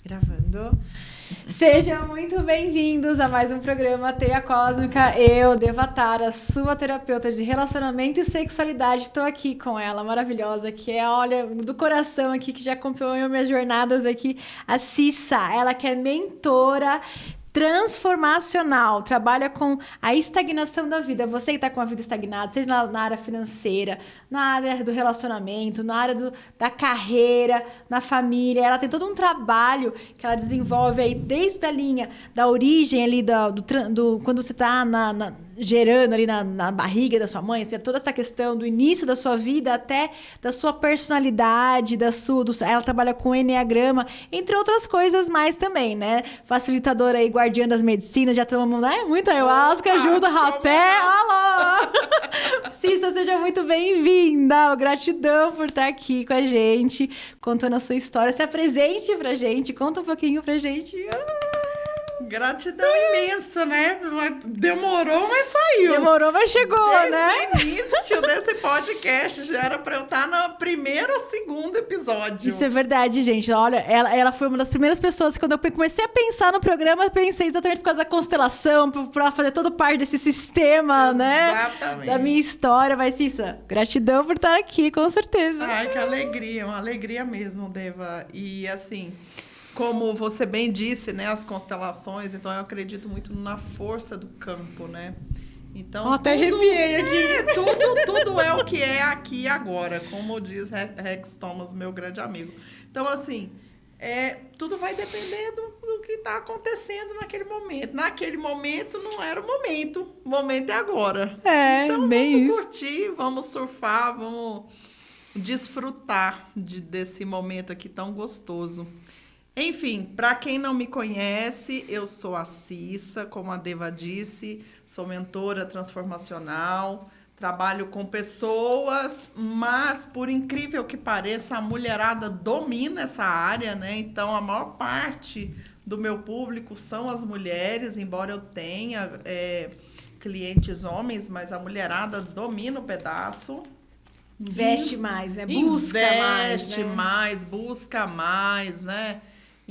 Gravando. Sejam muito bem-vindos a mais um programa Teia Cósmica. Eu, Devatara, sua terapeuta de relacionamento e sexualidade, estou aqui com ela, maravilhosa, que é, olha, do coração aqui, que já acompanhou minhas jornadas aqui, a Cissa. Ela que é mentora transformacional, trabalha com a estagnação da vida. Você que está com a vida estagnada, seja na área financeira, na área do relacionamento, na área da carreira, na família. Ela tem todo um trabalho que ela desenvolve aí desde a linha da origem ali, quando você está gerando ali na barriga da sua mãe, assim, toda essa questão do início da sua vida até da sua personalidade, ela trabalha com Eneagrama, entre outras coisas mais também, né? Facilitadora aí, guardiã das medicinas, já tomamos, né? Muita ayahuasca, ajuda, rapé, alô! Cissa, seja muito bem-vinda, gratidão por estar aqui com a gente, contando a sua história, se apresente pra gente, conta um pouquinho pra gente. Gratidão imensa, né? Demorou, mas saiu. Demorou, mas chegou, né? Desde o início desse podcast, já era pra eu estar no primeiro ou segundo episódio. Isso é verdade, gente. Olha, ela foi uma das primeiras pessoas que, quando eu comecei a pensar no programa, eu pensei exatamente por causa da constelação, pra fazer todo parte desse sistema, Exatamente. Né? Da minha história. Mas, Cissa, gratidão por estar aqui, com certeza. Ai, que alegria, uma alegria mesmo, Deva. E, assim, como você bem disse, né, as constelações, então eu acredito muito na força do campo, né? Então, até arrepiei aqui. Tudo é o que é aqui e agora, como diz Rex Thomas, meu grande amigo. Então, assim, tudo vai depender do que está acontecendo naquele momento. Naquele momento não era o momento é agora. Então, bem vamos isso. curtir, vamos surfar, vamos desfrutar desse momento aqui tão gostoso. Enfim, para quem não me conhece, eu sou a Cissa, como a Deva disse, sou mentora transformacional, trabalho com pessoas, mas, por incrível que pareça, a mulherada domina essa área, né? Então, a maior parte do meu público são as mulheres, embora eu tenha clientes homens, mas a mulherada domina o pedaço. Investe mais, né? Busca mais, né?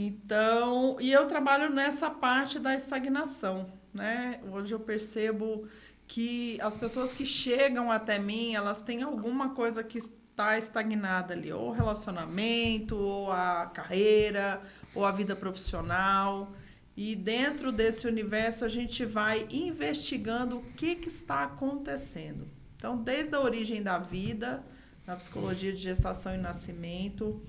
Então, e eu trabalho nessa parte da estagnação, né? Hoje eu percebo que as pessoas que chegam até mim, elas têm alguma coisa que está estagnada ali, ou o relacionamento, ou a carreira, ou a vida profissional. E dentro desse universo a gente vai investigando o que está acontecendo. Então, desde a origem da vida, na psicologia de gestação e nascimento,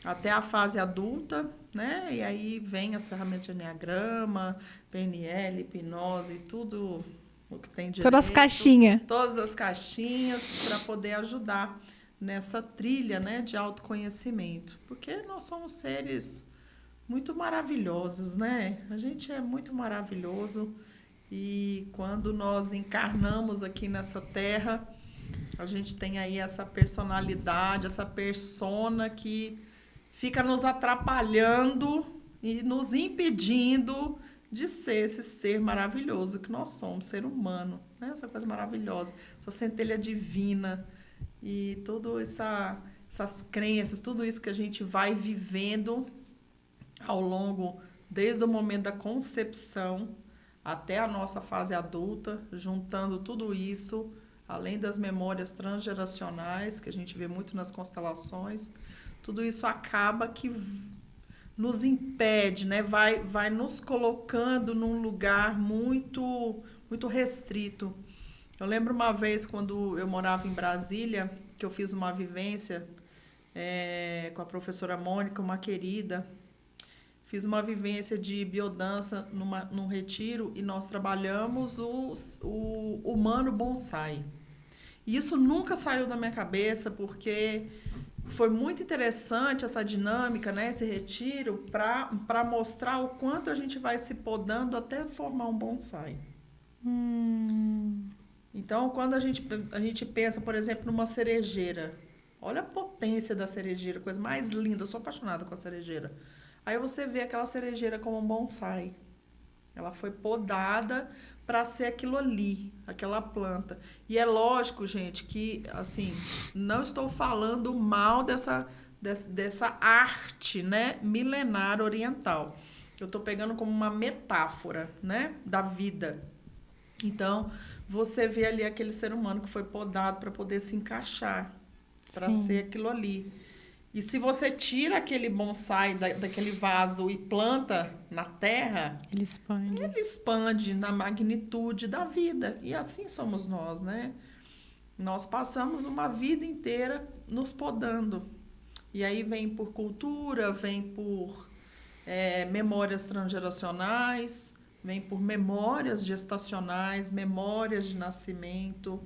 até a fase adulta, né? E aí vem as ferramentas de Eneagrama, PNL, hipnose, tudo o que tem direito. Todas as caixinhas. Todas as caixinhas para poder ajudar nessa trilha, né, de autoconhecimento. Porque nós somos seres muito maravilhosos, né? A gente é muito maravilhoso e quando nós encarnamos aqui nessa terra, a gente tem aí essa personalidade, essa persona que fica nos atrapalhando e nos impedindo de ser esse ser maravilhoso que nós somos, ser humano, né? Essa coisa maravilhosa, essa centelha divina e todas essas crenças, tudo isso que a gente vai vivendo ao longo, desde o momento da concepção até a nossa fase adulta, juntando tudo isso, além das memórias transgeracionais, que a gente vê muito nas constelações, tudo isso acaba que nos impede, né? Vai nos colocando num lugar muito, muito restrito. Eu lembro uma vez, quando eu morava em Brasília, que eu fiz uma vivência com a professora Mônica, uma querida. Fiz uma vivência de biodança num retiro e nós trabalhamos o humano bonsai. E isso nunca saiu da minha cabeça, porque foi muito interessante essa dinâmica, né, esse retiro, para mostrar o quanto a gente vai se podando até formar um bonsai. Então, quando a gente pensa, por exemplo, numa cerejeira, olha a potência da cerejeira, coisa mais linda, eu sou apaixonada com a cerejeira. Aí você vê aquela cerejeira como um bonsai. Ela foi podada para ser aquilo ali, aquela planta. E é lógico, gente, que, assim, não estou falando mal dessa dessa arte, né, milenar oriental. Eu estou pegando como uma metáfora, né, da vida. Então, você vê ali aquele ser humano que foi podado para poder se encaixar, para ser aquilo ali. E se você tira aquele bonsai daquele vaso e planta na terra, ele expande na magnitude da vida. E assim somos nós, né? Nós passamos uma vida inteira nos podando. E aí vem por cultura, vem por memórias transgeracionais, vem por memórias gestacionais, memórias de nascimento,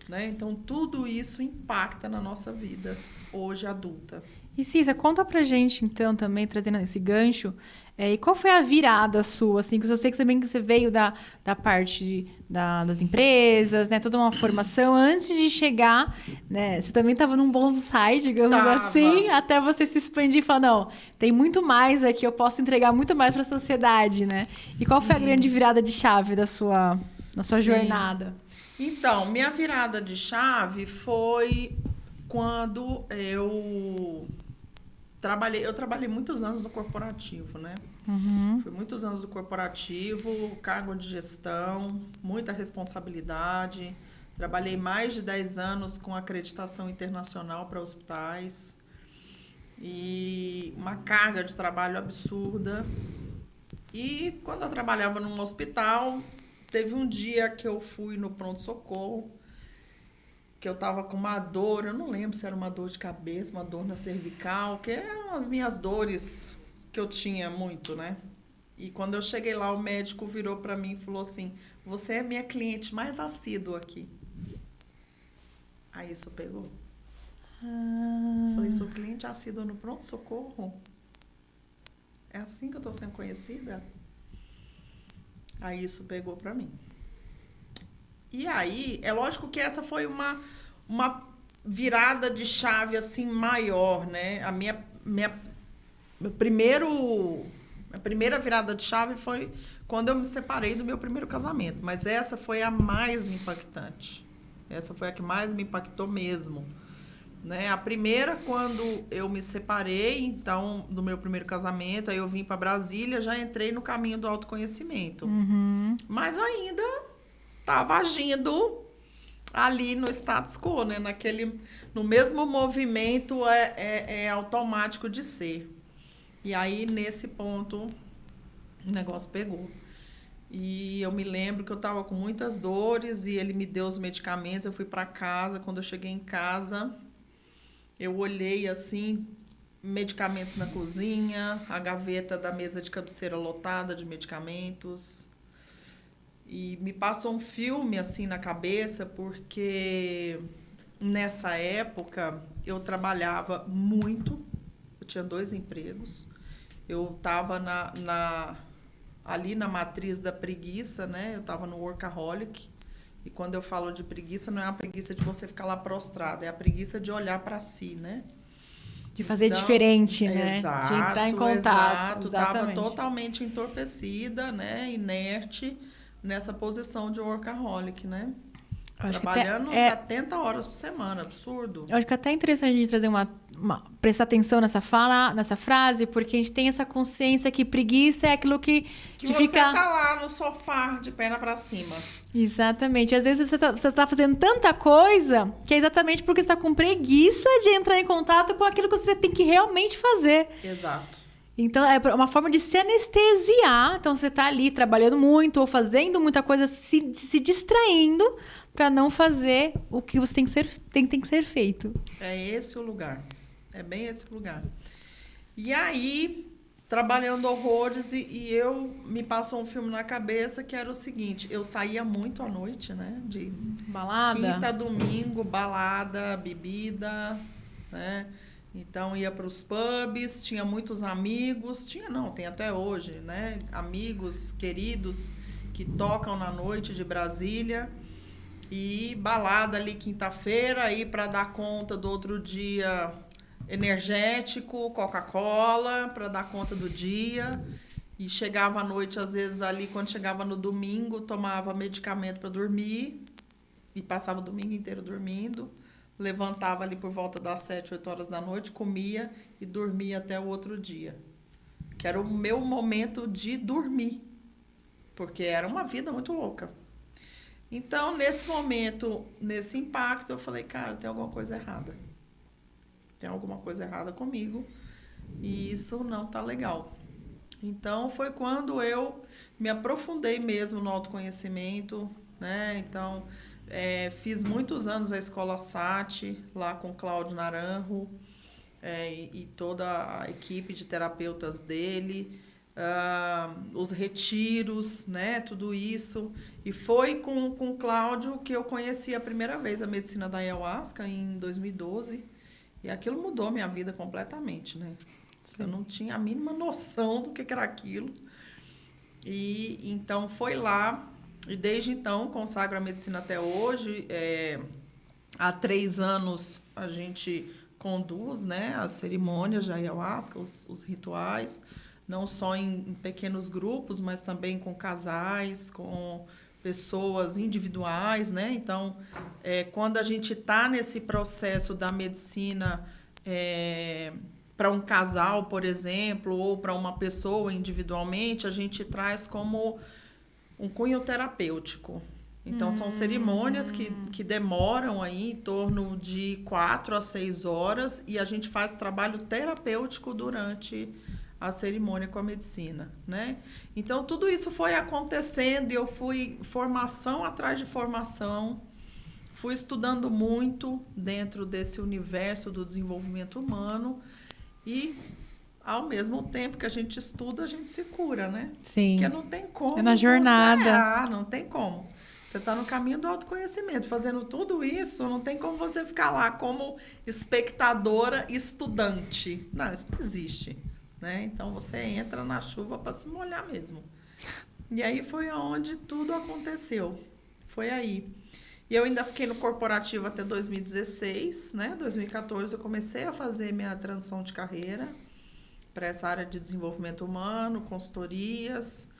né? Então, tudo isso impacta na nossa vida, hoje adulta. E Cissa, conta pra gente, então, também, trazendo esse gancho, e qual foi a virada sua, assim, que eu sei que também você veio da parte das empresas, né, toda uma formação, antes de chegar, né, você também estava num bonsai, digamos assim, até você se expandir e falar, não, tem muito mais aqui, eu posso entregar muito mais para a sociedade, né? E qual foi a grande virada de chave da sua jornada? Então, minha virada de chave foi quando eu trabalhei muitos anos no corporativo, né? Fui muitos anos no corporativo, cargo de gestão, muita responsabilidade. Trabalhei mais de 10 anos com acreditação internacional para hospitais. E uma carga de trabalho absurda. E quando eu trabalhava num hospital, teve um dia que eu fui no pronto-socorro, que eu tava com uma dor, eu não lembro se era uma dor de cabeça, uma dor na cervical, que eram as minhas dores que eu tinha muito, né? E quando eu cheguei lá, o médico virou para mim e falou assim, você é minha cliente mais assídua aqui. Aí isso pegou. Falei, sou cliente assídua no pronto-socorro? É assim que eu tô sendo conhecida? Aí isso pegou para mim. E aí, é lógico que essa foi uma virada de chave assim maior, né? A minha primeira virada de chave foi quando eu me separei do meu primeiro casamento, mas essa foi a mais impactante. Essa foi a que mais me impactou mesmo, né? A primeira, quando eu me separei, então, do meu primeiro casamento, aí eu vim para Brasília, já entrei no caminho do autoconhecimento. Mas ainda estava agindo ali no status quo, né? No mesmo movimento automático de ser. E aí, nesse ponto, o negócio pegou. E eu me lembro que eu estava com muitas dores e ele me deu os medicamentos, eu fui para casa. Quando eu cheguei em casa, eu olhei assim, medicamentos na cozinha, a gaveta da mesa de cabeceira lotada de medicamentos. E me passou um filme assim na cabeça, porque nessa época eu trabalhava muito, eu tinha 2 empregos, eu estava ali na matriz da preguiça, né? Eu estava no workaholic. E quando eu falo de preguiça, não é a preguiça de você ficar lá prostrada, é a preguiça de olhar para si, né? De fazer diferente, né? Exato, de entrar em contato. Estava totalmente entorpecida, né? Inerte nessa posição de workaholic, né? Trabalhando 70 horas por semana, absurdo. Eu acho que é até interessante a gente trazer prestar atenção nessa frase, porque a gente tem essa consciência que preguiça é aquilo que você fica... tá lá no sofá, de perna para cima. Exatamente. Às vezes você tá fazendo tanta coisa que é exatamente porque você está com preguiça de entrar em contato com aquilo que você tem que realmente fazer. Exato. Então, é uma forma de se anestesiar. Então, você está ali trabalhando muito ou fazendo muita coisa, se distraindo para não fazer o que você tem que ser feito. É esse o lugar. É bem esse o lugar. E aí, trabalhando horrores, e me passou um filme na cabeça que era o seguinte, eu saía muito à noite, né? De balada. Quinta, domingo, balada, bebida, né? Então, ia para os pubs, tinha muitos amigos, tem até hoje, né? Amigos queridos que tocam na noite de Brasília. E balada ali quinta-feira, aí para dar conta do outro dia, energético, Coca-Cola, para dar conta do dia. E chegava à noite, às vezes ali, quando chegava no domingo, tomava medicamento para dormir. E passava o domingo inteiro dormindo. levantava ali por volta das 7, 8 horas da noite, comia e dormia até o outro dia. Que era o meu momento de dormir, porque era uma vida muito louca. Então, nesse momento, nesse impacto, eu falei, cara, tem alguma coisa errada. Tem alguma coisa errada comigo e isso não tá legal. Então, foi quando eu me aprofundei mesmo no autoconhecimento, né? Então, fiz muitos anos a escola SAT, lá com Cláudio Naranjo, e toda a equipe de terapeutas dele, os retiros, né? Tudo isso. E foi com o Cláudio que eu conheci a primeira vez a medicina da Ayahuasca, em 2012. E aquilo mudou minha vida completamente, né? Eu não tinha a mínima noção do que era aquilo. E então foi lá, e desde então consagro a medicina até hoje. Há 3 anos a gente conduz, né, as cerimônias de ayahuasca, os rituais, não só em pequenos grupos, mas também com casais, com pessoas individuais, né? Então, quando a gente está nesse processo da medicina para um casal, por exemplo, ou para uma pessoa individualmente, a gente traz como um cunho terapêutico. Então, são cerimônias que demoram aí em torno de 4 a 6 horas e a gente faz trabalho terapêutico durante a cerimônia com a medicina, né? Então, tudo isso foi acontecendo e eu fui formação atrás de formação, fui estudando muito dentro desse universo do desenvolvimento humano e, ao mesmo tempo que a gente estuda, a gente se cura, né? Sim. Porque não tem como. É na jornada. Não tem como. Você está no caminho do autoconhecimento, fazendo tudo isso, não tem como você ficar lá como espectadora estudante. Não, isso não existe, né? Então, você entra na chuva para se molhar mesmo. E aí foi onde tudo aconteceu. Foi aí. E eu ainda fiquei no corporativo até 2016, né? 2014 eu comecei a fazer minha transição de carreira para essa área de desenvolvimento humano, consultorias.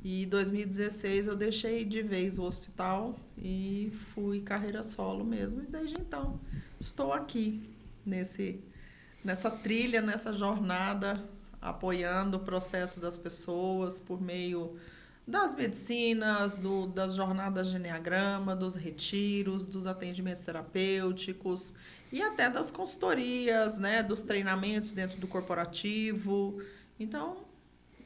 E em 2016 eu deixei de vez o hospital e fui carreira solo mesmo. E desde então estou aqui nessa trilha, nessa jornada, apoiando o processo das pessoas por meio das medicinas, das jornadas de Enneagrama, dos retiros, dos atendimentos terapêuticos e até das consultorias, né, dos treinamentos dentro do corporativo. Então,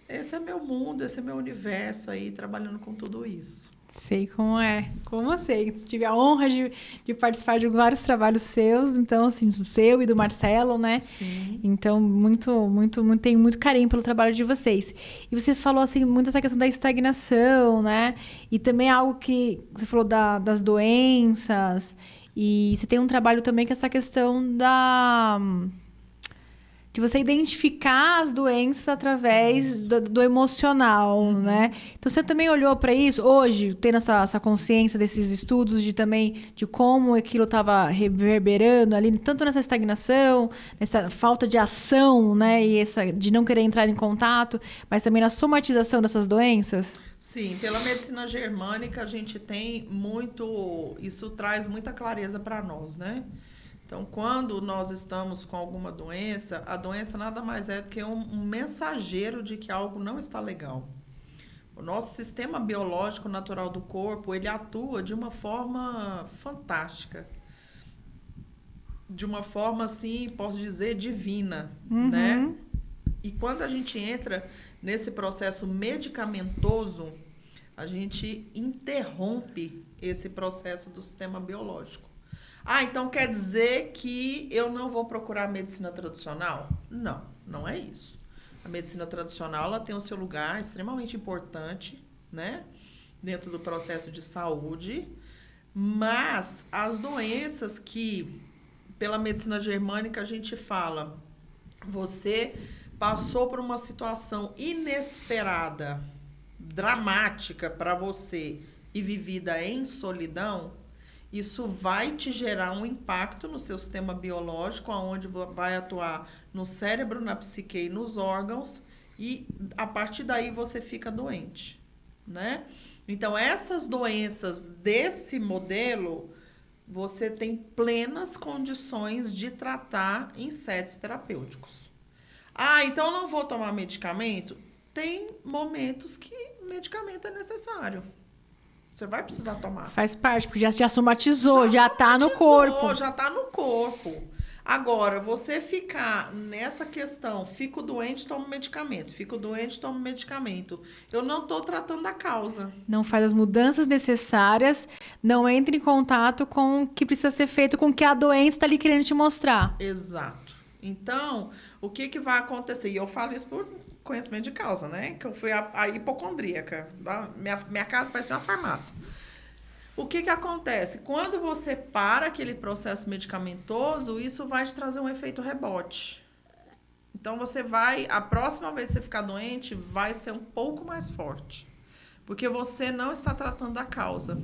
esse é meu mundo, esse é meu universo aí, trabalhando com tudo isso. Sei como é. Como eu sei. Tive a honra de participar de vários trabalhos seus. Então, assim, do seu e do Marcelo, né? Sim. Então, tenho muito carinho pelo trabalho de vocês. E você falou, assim, muito essa questão da estagnação, né? E também algo que você falou das doenças. E você tem um trabalho também que é essa questão de você identificar as doenças através do emocional, né? Então, você também olhou para isso hoje, tendo essa consciência desses estudos de como aquilo estava reverberando ali, tanto nessa estagnação, nessa falta de ação, né? E de não querer entrar em contato, mas também na somatização dessas doenças? Sim, pela medicina germânica a gente tem muito... Isso traz muita clareza para nós, né? Então, quando nós estamos com alguma doença, a doença nada mais é do que um mensageiro de que algo não está legal. O nosso sistema biológico natural do corpo, ele atua de uma forma fantástica. De uma forma, assim, posso dizer, divina, né? E quando a gente entra nesse processo medicamentoso, a gente interrompe esse processo do sistema biológico. Então quer dizer que eu não vou procurar medicina tradicional? Não, não é isso. A medicina tradicional ela tem o seu lugar extremamente importante, né, dentro do processo de saúde, mas as doenças que, pela medicina germânica, a gente fala, você passou por uma situação inesperada, dramática para você e vivida em solidão, isso vai te gerar um impacto no seu sistema biológico, onde vai atuar no cérebro, na psique e nos órgãos, e a partir daí você fica doente, né? Então, essas doenças desse modelo, você tem plenas condições de tratar insetos terapêuticos. Ah, então eu não vou tomar medicamento? Tem momentos que medicamento é necessário. Você vai precisar tomar. Faz parte, porque já somatizou, já tá no corpo. Já tá no corpo. Agora, você ficar nessa questão, fico doente, tomo medicamento, fico doente, tomo medicamento. Eu não estou tratando a causa. Não faz as mudanças necessárias, não entra em contato com o que precisa ser feito, com o que a doença está ali querendo te mostrar. Exato. Então, o que vai acontecer? E eu falo isso por conhecimento de causa, né? Que eu fui a hipocondríaca. Minha casa parecia uma farmácia. O que acontece? Quando você para aquele processo medicamentoso, isso vai te trazer um efeito rebote. Então, a próxima vez que você ficar doente, vai ser um pouco mais forte. Porque você não está tratando a causa.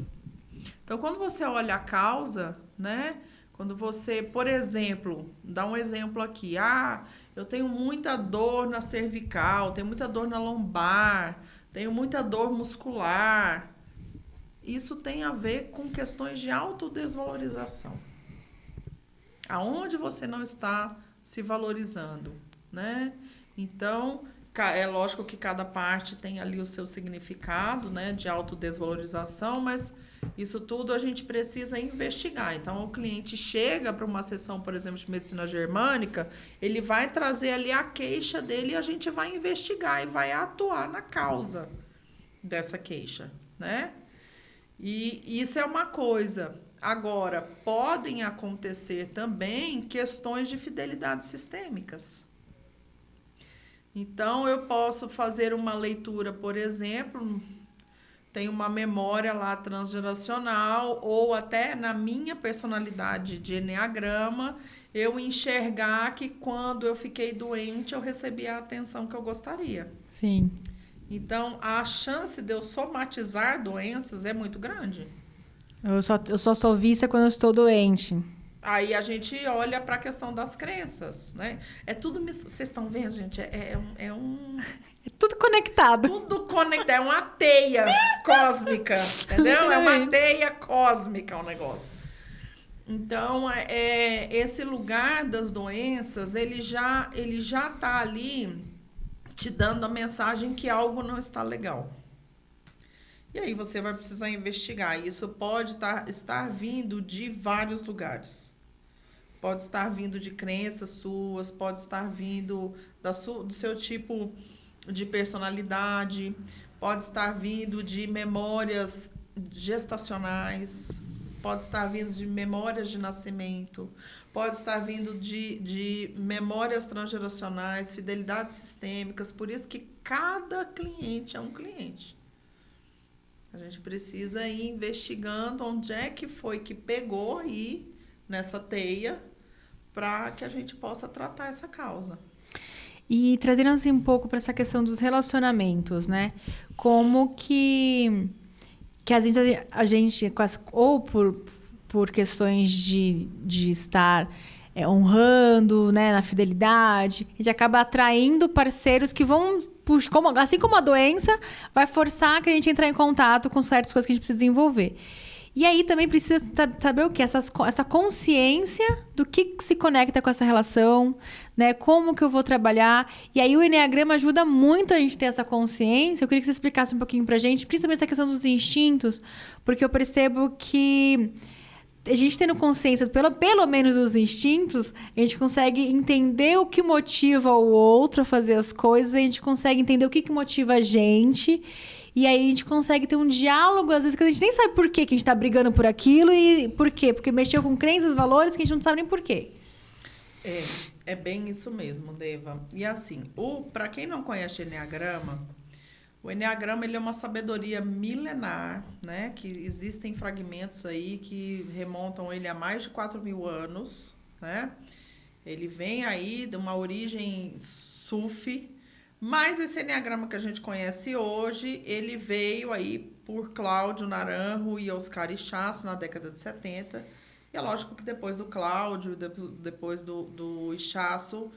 Então, quando você olha a causa, né? Quando você, por exemplo, dá um exemplo aqui. Ah, eu tenho muita dor na cervical, tenho muita dor na lombar, tenho muita dor muscular. Isso tem a ver com questões de autodesvalorização. Aonde você não está se valorizando, né? Então, é lógico que cada parte tem ali o seu significado, né, de autodesvalorização, mas isso tudo a gente precisa investigar. Então, o cliente chega para uma sessão, por exemplo, de medicina germânica, ele vai trazer ali a queixa dele e a gente vai investigar e vai atuar na causa dessa queixa, né? E isso é uma coisa. Agora, podem acontecer também questões de fidelidades sistêmicas. Então, eu posso fazer uma leitura, por exemplo, tem uma memória lá transgeracional, ou até na minha personalidade de eneagrama, eu enxergar que quando eu fiquei doente, eu recebi a atenção que eu gostaria. Sim. Então, a chance de eu somatizar doenças é muito grande. Eu só sou vista quando eu estou doente. Aí a gente olha para a questão das crenças, né? É tudo... Vocês estão vendo, gente? É tudo conectado. Tudo conectado. É uma teia cósmica, entendeu? É uma teia cósmica o negócio. Então, esse lugar das doenças, ele já tá ali te dando a mensagem que algo não está legal. E aí você vai precisar investigar. Isso pode estar vindo de vários lugares. Pode estar vindo de crenças suas, pode estar vindo do seu tipo de personalidade, pode estar vindo de memórias gestacionais, pode estar vindo de memórias de nascimento, pode estar vindo de memórias transgeracionais, fidelidades sistêmicas. Por isso que cada cliente é um cliente. A gente precisa ir investigando onde é que foi que pegou aí nessa teia para que a gente possa tratar essa causa. E trazendo assim um pouco para essa questão dos relacionamentos, né? Como que a gente ou por questões de estar honrando, né, na fidelidade, a gente acaba atraindo parceiros que vão, assim como a doença, vai forçar que a gente entre em contato com certas coisas que a gente precisa desenvolver. E aí também precisa saber o quê? Essa consciência do que se conecta com essa relação, né? Como que eu vou trabalhar. E aí o Eneagrama ajuda muito a gente ter essa consciência. Eu queria que você explicasse um pouquinho pra gente, principalmente essa questão dos instintos, porque eu percebo que a gente tendo consciência, pelo menos dos instintos, a gente consegue entender o que motiva o outro a fazer as coisas, a gente consegue entender o que motiva a gente. E aí a gente consegue ter um diálogo, às vezes, que a gente nem sabe por que a gente tá brigando por aquilo e por quê. Porque mexeu com crenças, valores que a gente não sabe nem por quê. É bem isso mesmo, Deva. E assim, para quem não conhece o Eneagrama, o Eneagrama ele é uma sabedoria milenar, né? Que existem fragmentos aí que remontam ele a mais de 4.000 anos, né? Ele vem aí de uma origem sufi. Mas esse Eneagrama que a gente conhece hoje, ele veio aí por Cláudio Naranjo e Oscar Ichaço na década de 70. E é lógico que depois do Cláudio, depois do Ichaço,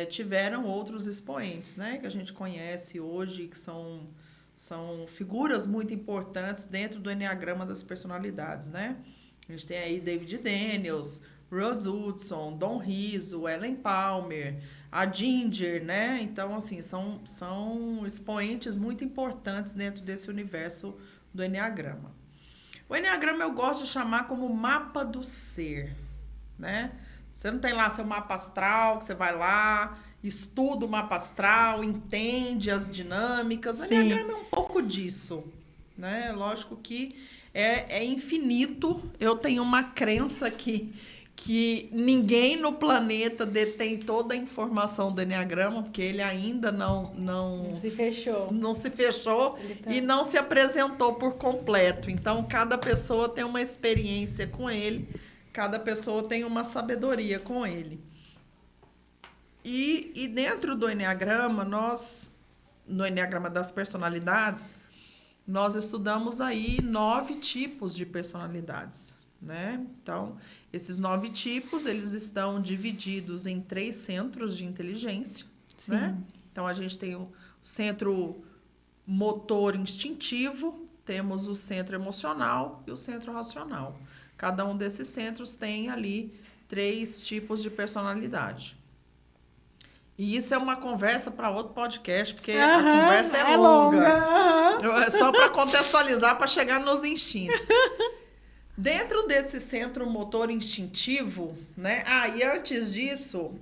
tiveram outros expoentes, né? Que a gente conhece hoje, que são figuras muito importantes dentro do Eneagrama das personalidades, né? A gente tem aí David Daniels, Russ Hudson, Don Rizzo, Ellen Palmer, a Ginger, né? Então, assim, são expoentes muito importantes dentro desse universo do Enneagrama. O Enneagrama eu gosto de chamar como mapa do ser, né? Você não tem lá seu mapa astral, que você vai lá, estuda o mapa astral, entende as dinâmicas. O Enneagrama é um pouco disso, né? Lógico que é infinito. Eu tenho uma crença que ninguém no planeta detém toda a informação do Enneagrama, porque ele ainda não se fechou. Não se fechou e não se apresentou por completo. Então, cada pessoa tem uma experiência com ele, cada pessoa tem uma sabedoria com ele. E dentro do Enneagrama, no Enneagrama das personalidades, nós estudamos aí 9 tipos de personalidades, né? Então, esses 9 tipos, eles estão divididos em 3 centros de inteligência, né? Então, a gente tem o centro motor instintivo, temos o centro emocional e o centro racional. Cada um desses centros tem ali 3 tipos de personalidade. E isso é uma conversa para outro podcast, porque a conversa é longa. Só para contextualizar, para chegar nos instintos. Dentro desse centro motor instintivo, né? E antes disso,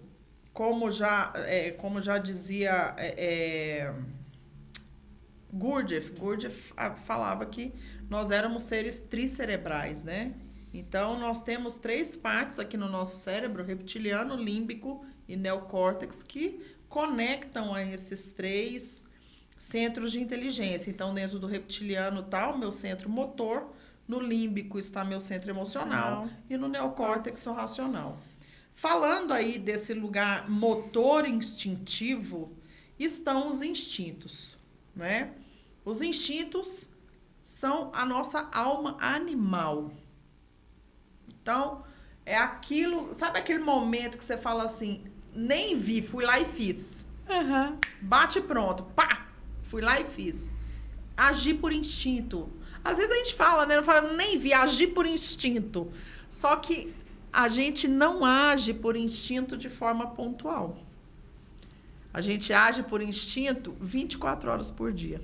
como já dizia Gurdjieff falava que nós éramos seres tricerebrais, né? Então, nós temos 3 partes aqui no nosso cérebro, reptiliano, límbico e neocórtex, que conectam a esses 3 centros de inteligência. Então, dentro do reptiliano está o meu centro motor, no límbico está meu centro emocional e no neocórtex o racional. Falando aí desse lugar motor instintivo, estão os instintos, né? Os instintos são a nossa alma animal. Então, é aquilo... Sabe aquele momento que você fala assim, nem vi, fui lá e fiz. Bate pronto, pá! Fui lá e fiz. Agir por instinto. Às vezes a gente fala, né? Não fala, nem vi, agir por instinto. Só que a gente não age por instinto de forma pontual. A gente age por instinto 24 horas por dia.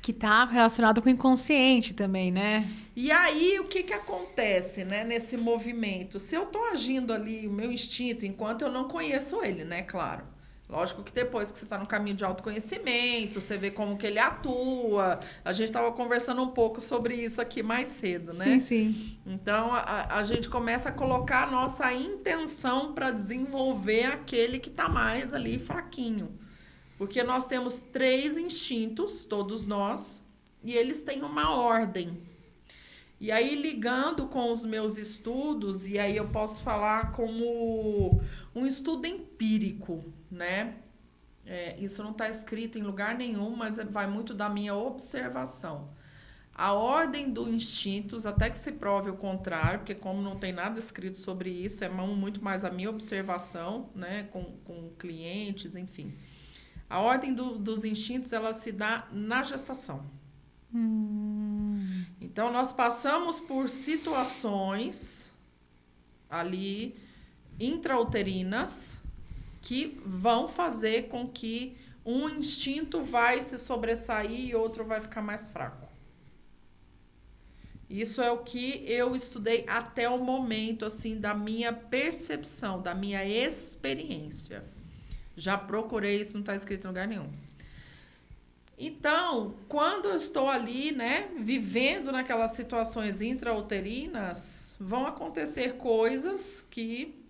Que está relacionado com o inconsciente também, né? E aí, o que acontece, né, nesse movimento? Se eu estou agindo ali, o meu instinto, enquanto eu não conheço ele, né, claro. Lógico que depois que você está no caminho de autoconhecimento, você vê como que ele atua. A gente estava conversando um pouco sobre isso aqui mais cedo, né? Sim. Então, a gente começa a colocar a nossa intenção para desenvolver aquele que está mais ali fraquinho. Porque nós temos 3 instintos, todos nós, e eles têm uma ordem. E aí, ligando com os meus estudos, e aí eu posso falar como um estudo empírico, né? Isso não está escrito em lugar nenhum, mas vai muito da minha observação. A ordem dos instintos, até que se prove o contrário, porque como não tem nada escrito sobre isso, é muito mais a minha observação, né? Com clientes, enfim. A ordem dos instintos, ela se dá na gestação. Então, nós passamos por situações ali intrauterinas que vão fazer com que um instinto vai se sobressair e outro vai ficar mais fraco. Isso é o que eu estudei até o momento, assim, da minha percepção, da minha experiência. Já procurei, isso não está escrito em lugar nenhum. Então, quando eu estou ali, né, vivendo naquelas situações intrauterinas, vão acontecer coisas que,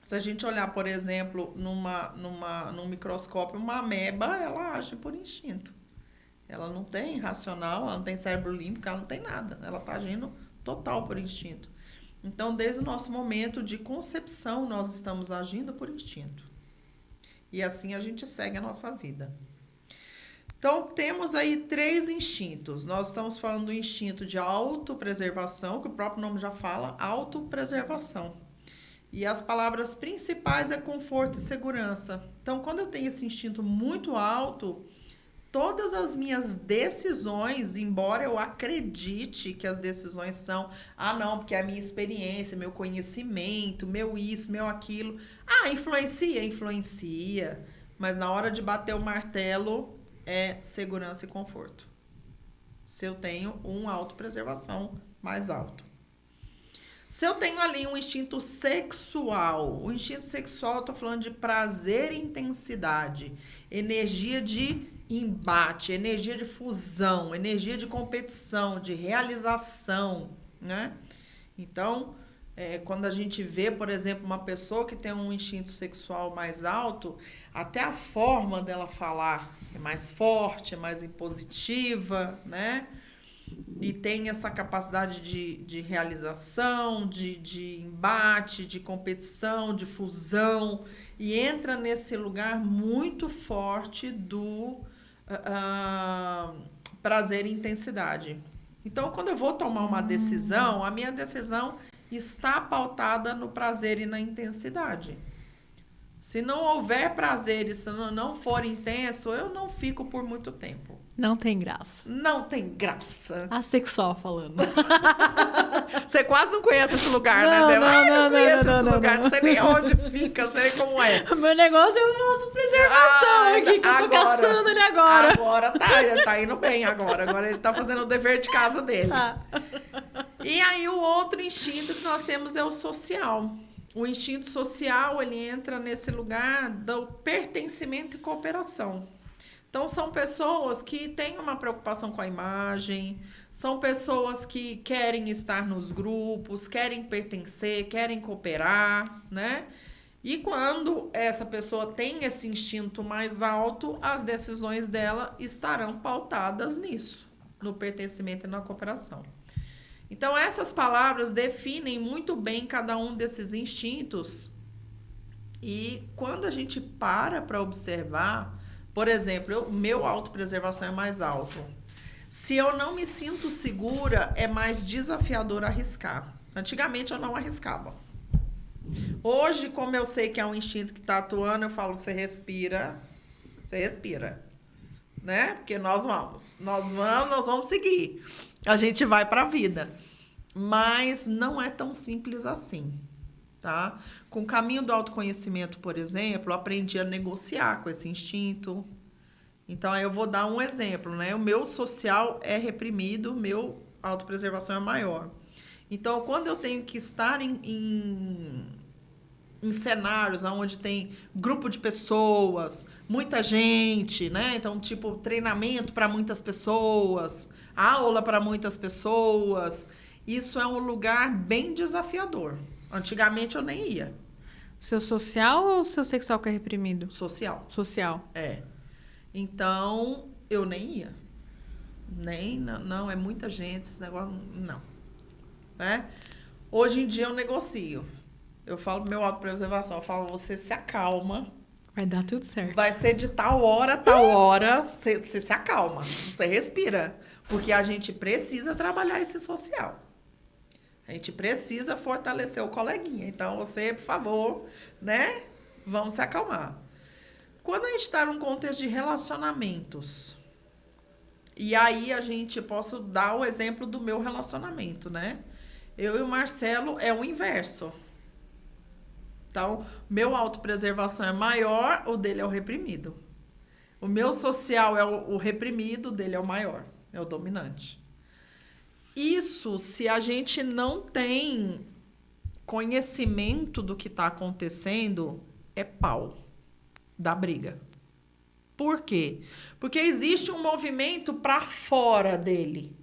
se a gente olhar, por exemplo, num microscópio, uma ameba, ela age por instinto. Ela não tem racional, ela não tem cérebro límbico, ela não tem nada. Ela está agindo total por instinto. Então, desde o nosso momento de concepção, nós estamos agindo por instinto. E assim a gente segue a nossa vida. Então, temos aí 3 instintos. Nós estamos falando do instinto de autopreservação, que o próprio nome já fala, autopreservação. E as palavras principais é conforto e segurança. Então, quando eu tenho esse instinto muito alto, todas as minhas decisões, embora eu acredite que as decisões são, não, porque é a minha experiência, meu conhecimento, meu isso, meu aquilo. Influencia. Mas na hora de bater o martelo, é segurança e conforto. Se eu tenho uma autopreservação mais alto. Se eu tenho ali um instinto sexual, o instinto sexual, eu tô falando de prazer e intensidade, energia de embate, energia de fusão, energia de competição, de realização, né? Então, quando a gente vê, por exemplo, uma pessoa que tem um instinto sexual mais alto, até a forma dela falar é mais forte, é mais impositiva, né? E tem essa capacidade de realização, de embate, de competição, de fusão, e entra nesse lugar muito forte do prazer e intensidade. Então, quando eu vou tomar uma decisão, a minha decisão está pautada no prazer e na intensidade. Se não houver prazer e se não for intenso, eu não fico por muito tempo. Não tem graça. Não tem graça. Assexual falando. Você quase não conhece esse lugar, não, né, Débora? Não conheço esse lugar, não sei nem onde fica, não sei nem como é. O meu negócio é uma autopreservação aqui, que eu tô caçando ele agora. Agora ele tá indo bem agora. Agora ele tá fazendo o dever de casa dele. Tá. E aí o outro instinto que nós temos é o social. O instinto social, ele entra nesse lugar do pertencimento e cooperação. Então, são pessoas que têm uma preocupação com a imagem, são pessoas que querem estar nos grupos, querem pertencer, querem cooperar, né? E quando essa pessoa tem esse instinto mais alto, as decisões dela estarão pautadas nisso, no pertencimento e na cooperação. Então, essas palavras definem muito bem cada um desses instintos. E quando a gente para observar, por exemplo, meu autopreservação é mais alto. Se eu não me sinto segura, é mais desafiador arriscar. Antigamente eu não arriscava. Hoje, como eu sei que é um instinto que está atuando, eu falo que você respira, né? Porque nós vamos seguir. A gente vai para a vida. Mas não é tão simples assim, tá? Com o caminho do autoconhecimento, por exemplo, eu aprendi a negociar com esse instinto. Então, aí eu vou dar um exemplo, né? O meu social é reprimido, meu autopreservação é maior. Então, quando eu tenho que estar em cenários onde tem grupo de pessoas, muita gente, né? Então, tipo, treinamento para muitas pessoas, aula para muitas pessoas. Isso é um lugar bem desafiador. Antigamente eu nem ia. Seu social ou seu sexual que é reprimido? Social. Social. É. Então, eu nem ia. Não, é muita gente, esse negócio, não. Né? Hoje em dia eu negocio. Eu falo pro meu autopreservação, eu falo, você se acalma. Vai dar tudo certo. Vai ser de tal hora, você se acalma, você respira. Porque a gente precisa trabalhar esse social. A gente precisa fortalecer o coleguinha. Então, você, por favor, né? Vamos se acalmar. Quando a gente está num contexto de relacionamentos, e aí posso dar o exemplo do meu relacionamento, né? Eu e o Marcelo é o inverso. Então, meu autopreservação é maior, o dele é o reprimido. O meu social é o reprimido, o dele é o maior, é o dominante. Isso, se a gente não tem conhecimento do que está acontecendo, é pau da briga. Por quê? Porque existe um movimento para fora dele,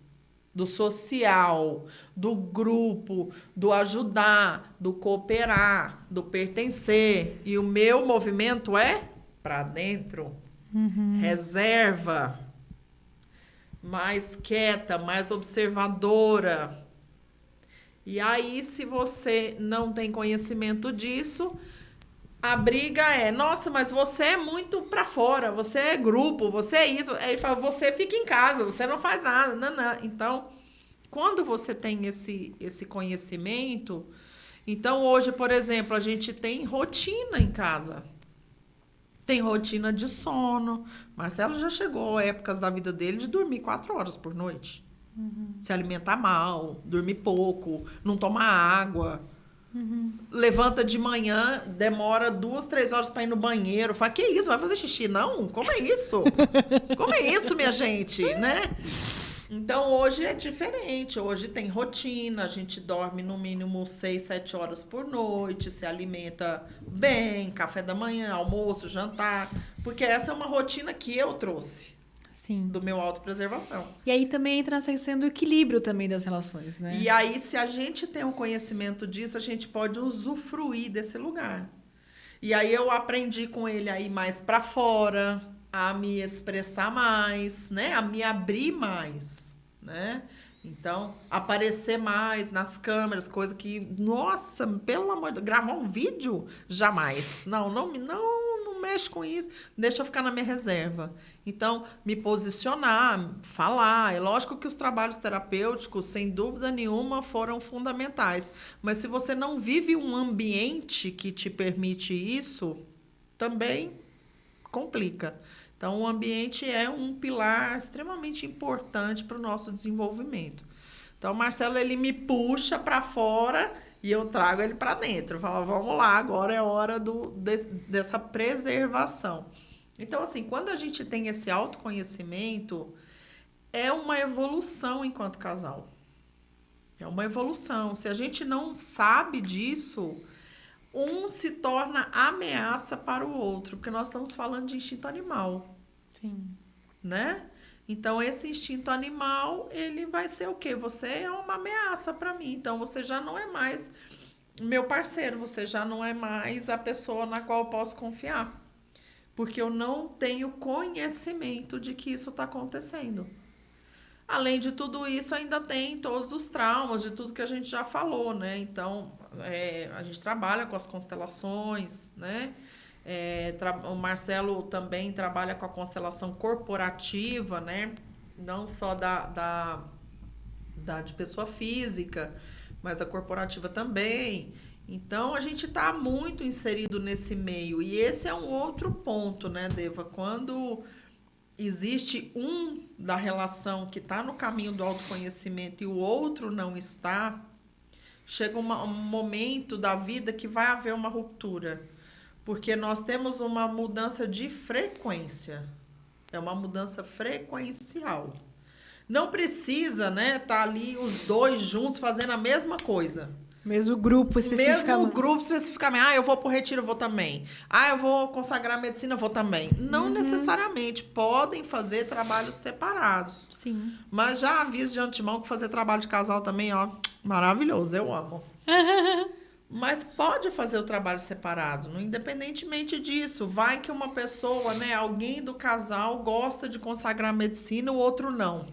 do social, do grupo, do ajudar, do cooperar, do pertencer. E o meu movimento é para dentro. Reserva. Mais quieta, mais observadora. E aí, se você não tem conhecimento disso, a briga é, nossa, mas você é muito pra fora, você é grupo, você é isso. Aí ele fala, você fica em casa, você não faz nada. Não. Então, quando você tem esse conhecimento, então hoje, por exemplo, a gente tem rotina em casa. Tem rotina de sono. Marcelo já chegou a épocas da vida dele de dormir 4 horas por noite. Se alimentar mal, dormir pouco, não tomar água. Levanta de manhã, demora 2, 3 horas para ir no banheiro. Fala, que isso? Vai fazer xixi? Não? Como é isso? Como é isso, minha gente? Né? Então, hoje é diferente. Hoje tem rotina. A gente dorme no mínimo 6, 7 horas por noite. Se alimenta bem. Café da manhã, almoço, jantar. Porque essa é uma rotina que eu trouxe. Sim. Do meu autopreservação. E aí também entra nessa questão do equilíbrio também das relações, né? E aí, se a gente tem um conhecimento disso, a gente pode usufruir desse lugar. E aí eu aprendi com ele a ir mais para fora, a me expressar mais, né? A me abrir mais, né? Então, aparecer mais nas câmeras, coisa que, nossa, pelo amor de Deus, gravar um vídeo? Jamais. Não mexe com isso, deixa eu ficar na minha reserva. Então, me posicionar, falar. É lógico que os trabalhos terapêuticos, sem dúvida nenhuma, foram fundamentais. Mas se você não vive um ambiente que te permite isso, também complica. Então, o ambiente é um pilar extremamente importante para o nosso desenvolvimento. Então, o Marcelo, ele me puxa para fora e eu trago ele para dentro. Eu falo, vamos lá, agora é hora dessa preservação. Então, assim, quando a gente tem esse autoconhecimento, é uma evolução enquanto casal. É uma evolução. Se a gente não sabe disso, um se torna ameaça para o outro, porque nós estamos falando de instinto animal. Sim. Né? Então, esse instinto animal, ele vai ser o quê? Você é uma ameaça para mim. Então, você já não é mais meu parceiro, você já não é mais a pessoa na qual eu posso confiar. Porque eu não tenho conhecimento de que isso está acontecendo. Além de tudo isso, ainda tem todos os traumas de tudo que a gente já falou, né? Então, a gente trabalha com as constelações, né? O Marcelo também trabalha com a constelação corporativa, né? Não só de pessoa física, mas a corporativa também. Então, a gente está muito inserido nesse meio. E esse é um outro ponto, né, Deva? Quando existe um da relação que está no caminho do autoconhecimento e o outro não está, chega um momento da vida que vai haver uma ruptura. Porque nós temos uma mudança de frequência. É uma mudança frequencial. Não precisa, né, tá ali os dois juntos fazendo a mesma coisa. Mesmo grupo especificamente. Mesmo grupo especificamente. Ah, eu vou pro retiro, eu vou também. Ah, eu vou consagrar a medicina, eu vou também. Não necessariamente. Podem fazer trabalhos separados. Sim. Mas já aviso de antemão que fazer trabalho de casal também, ó, maravilhoso. Eu amo. Mas pode fazer o trabalho separado, independentemente disso. Vai que uma pessoa, né, alguém do casal gosta de consagrar a medicina, o outro não.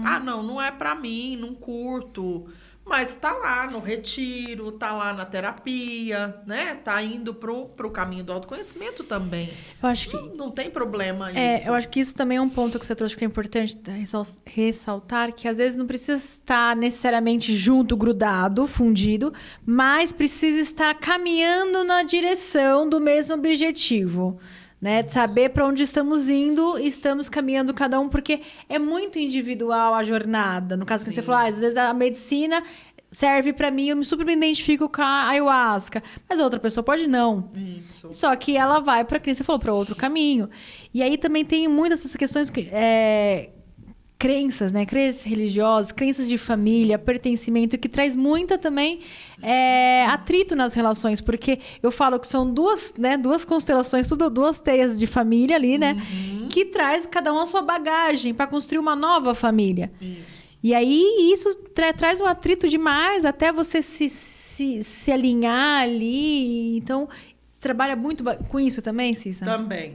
Ah, não é para mim, não curto. Mas tá lá no retiro, tá lá na terapia, né? Tá indo pro caminho do autoconhecimento também. Eu acho que não tem problema isso. Eu acho que isso também é um ponto que você trouxe que é importante ressaltar, que às vezes não precisa estar necessariamente junto, grudado, fundido, mas precisa estar caminhando na direção do mesmo objetivo. Né? De saber para onde estamos indo e estamos caminhando cada um, porque é muito individual a jornada. No caso que você falou, às vezes a medicina serve para mim, eu me super identifico com a ayahuasca, mas a outra pessoa pode não. Isso. Só que ela vai para, que você falou, para outro caminho. E aí também tem muitas dessas questões crenças, né? Crenças religiosas, crenças de família, pertencimento, que traz muita também atrito nas relações, porque eu falo que são duas constelações, duas teias de família ali, né? Que traz cada um a sua bagagem para construir uma nova família. Isso. E aí isso traz um atrito demais até você se alinhar ali. Então, você trabalha muito com isso também, Cissa?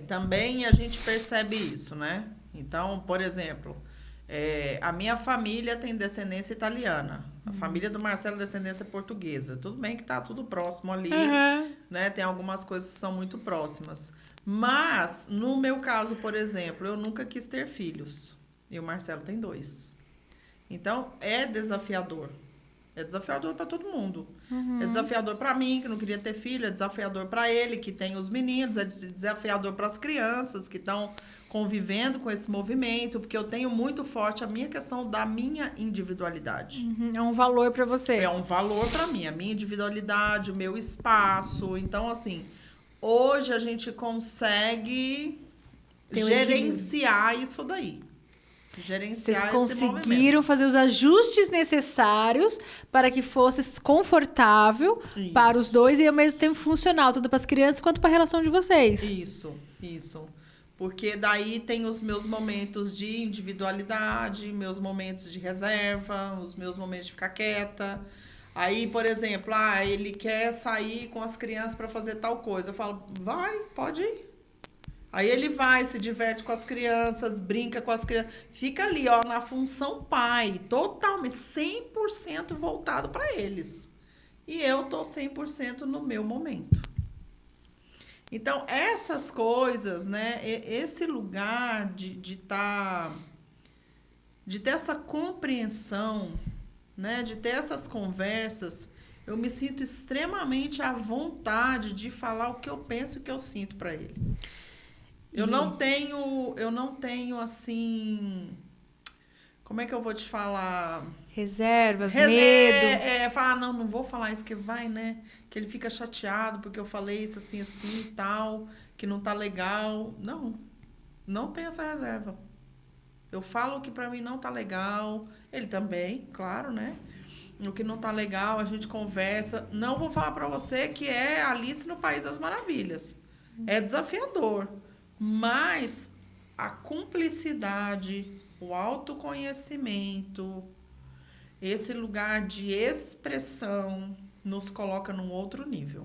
Também a gente percebe isso, né? Então, por exemplo, a minha família tem descendência italiana. A família do Marcelo, descendência portuguesa. Tudo bem que tá tudo próximo ali, né? Tem algumas coisas que são muito próximas. Mas, no meu caso, por exemplo, eu nunca quis ter filhos. E o Marcelo tem 2. Então, é desafiador. É desafiador para todo mundo. É desafiador para mim, que não queria ter filho. É desafiador para ele, que tem os meninos. É desafiador para as crianças que estão convivendo com esse movimento. Porque eu tenho muito forte a minha questão da minha individualidade. É um valor para você. É um valor para mim. A minha individualidade, o meu espaço. Então, assim, hoje a gente consegue gerenciar isso daí. Gerenciar Vocês esse movimento. conseguiram fazer os ajustes necessários para que fosse confortável para os dois e ao mesmo tempo funcional, tanto para as crianças quanto para a relação de vocês. Isso. Porque daí tem os meus momentos de individualidade, meus momentos de reserva, os meus momentos de ficar quieta. Aí, por exemplo, ele quer sair com as crianças para fazer tal coisa. Eu falo, vai, pode ir. Aí ele vai, se diverte com as crianças, brinca com as crianças. Fica ali, ó, na função pai, totalmente, 100% voltado para eles. E eu tô 100% no meu momento. Então, essas coisas, né, esse lugar de ter essa compreensão, né, de ter essas conversas, eu me sinto extremamente à vontade de falar o que eu penso e o que eu sinto para ele. Eu não tenho assim, como é que eu vou te falar? Reservas, medo. Falar, não vou falar isso que vai, né? Que ele fica chateado porque eu falei isso assim e tal, que não tá legal. Não tem essa reserva. Eu falo o que pra mim não tá legal, ele também, claro, né? O que não tá legal, a gente conversa. Não vou falar pra você que é Alice no País das Maravilhas. É desafiador. Mas a cumplicidade, o autoconhecimento, esse lugar de expressão nos coloca num outro nível.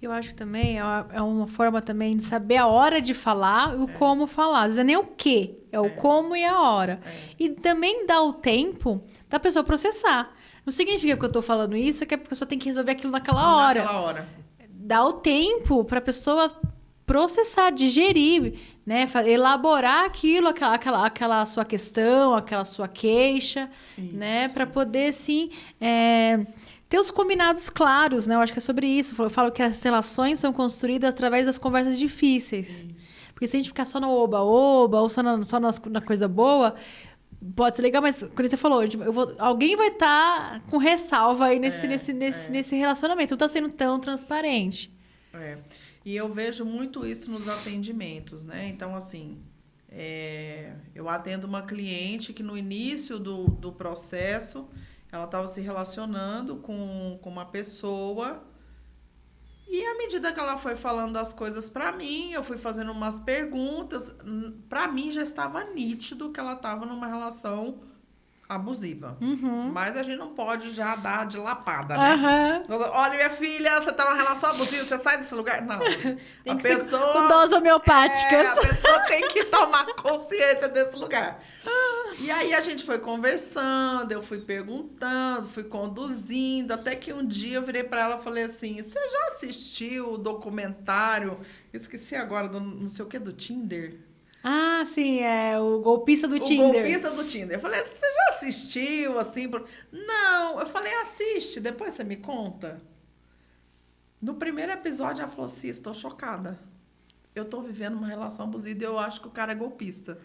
Eu acho que também é uma forma também de saber a hora de falar e o como falar. Às vezes não é nem o quê, é o como e a hora. E também dá o tempo da pessoa processar. Não significa que eu tô falando isso, é que a pessoa tem que resolver aquilo naquela hora. Naquela hora. Dá o tempo para a pessoa processar, digerir, né? Elaborar aquilo, aquela sua questão, aquela sua queixa, né? Para poder, sim, ter os combinados claros, né? Eu acho que é sobre isso. Eu falo que as relações são construídas através das conversas difíceis. Porque se a gente ficar só no oba-oba ou só na coisa boa, pode ser legal, mas quando você falou, alguém vai estar com ressalva aí nesse relacionamento. Não está sendo tão transparente. E eu vejo muito isso nos atendimentos, né? Então, assim, eu atendo uma cliente que no início do processo, ela estava se relacionando com uma pessoa e à medida que ela foi falando as coisas para mim, eu fui fazendo umas perguntas, para mim já estava nítido que ela estava numa relação abusiva. Mas a gente não pode já dar de lapada, né? Olha, minha filha, você tá numa relação abusiva, você sai desse lugar? Não. Tem que ser com doses homeopáticas. A pessoa tem que tomar consciência desse lugar. E aí a gente foi conversando, eu fui perguntando, fui conduzindo, até que um dia eu virei pra ela e falei assim, você já assistiu o documentário, esqueci agora, não sei o que, do Tinder? Ah, sim, é o golpista do Tinder. O golpista do Tinder. Eu falei, você já assistiu, assim? Não. Eu falei, assiste, depois você me conta. No primeiro episódio, ela falou assim, estou chocada. Eu tô vivendo uma relação abusiva e eu acho que o cara é golpista.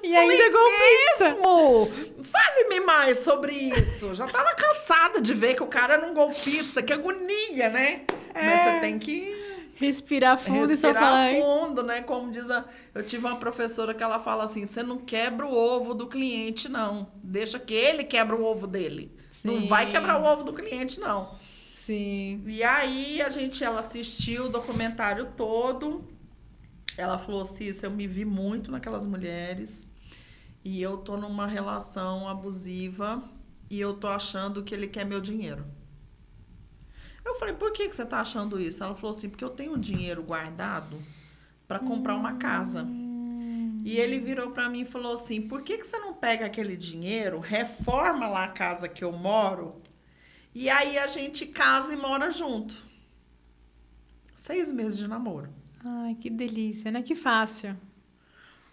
E ainda é golpista. Mesmo? Fale-me mais sobre isso. Já tava cansada de ver que o cara era um golpista. Que agonia, né? Mas você tem que... Respirar fundo e só falar. Respirar fundo, né? Como diz eu tive uma professora que ela fala assim, você não quebra o ovo do cliente, não. Deixa que ele quebra o ovo dele. Sim. Não vai quebrar o ovo do cliente, não. Sim. E aí, ela assistiu o documentário todo. Ela falou assim, eu me vi muito naquelas mulheres. E eu tô numa relação abusiva. E eu tô achando que ele quer meu dinheiro. Eu falei, por que você tá achando isso? Ela falou assim, porque eu tenho dinheiro guardado para comprar uma casa. E ele virou para mim e falou assim, por que você não pega aquele dinheiro, reforma lá a casa que eu moro, e aí a gente casa e mora junto. 6 meses de namoro. Ai, que delícia, né? Que fácil.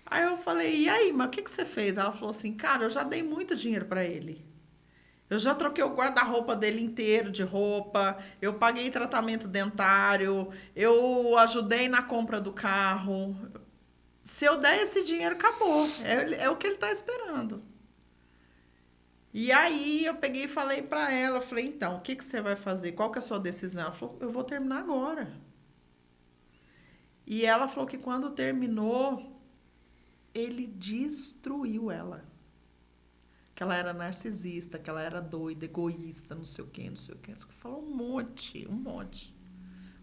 Aí eu falei, e aí, mas o que você fez? Ela falou assim, cara, eu já dei muito dinheiro para ele. Eu já troquei o guarda-roupa dele inteiro de roupa, eu paguei tratamento dentário, eu ajudei na compra do carro. Se eu der esse dinheiro, acabou. É o que ele está esperando. E aí eu peguei e falei para ela, falei, então, o que você vai fazer? Qual que é a sua decisão? Ela falou, eu vou terminar agora. E ela falou que quando terminou, ele destruiu ela. Que ela era narcisista, que ela era doida, egoísta, não sei o quê, não sei o quê. Falou um monte.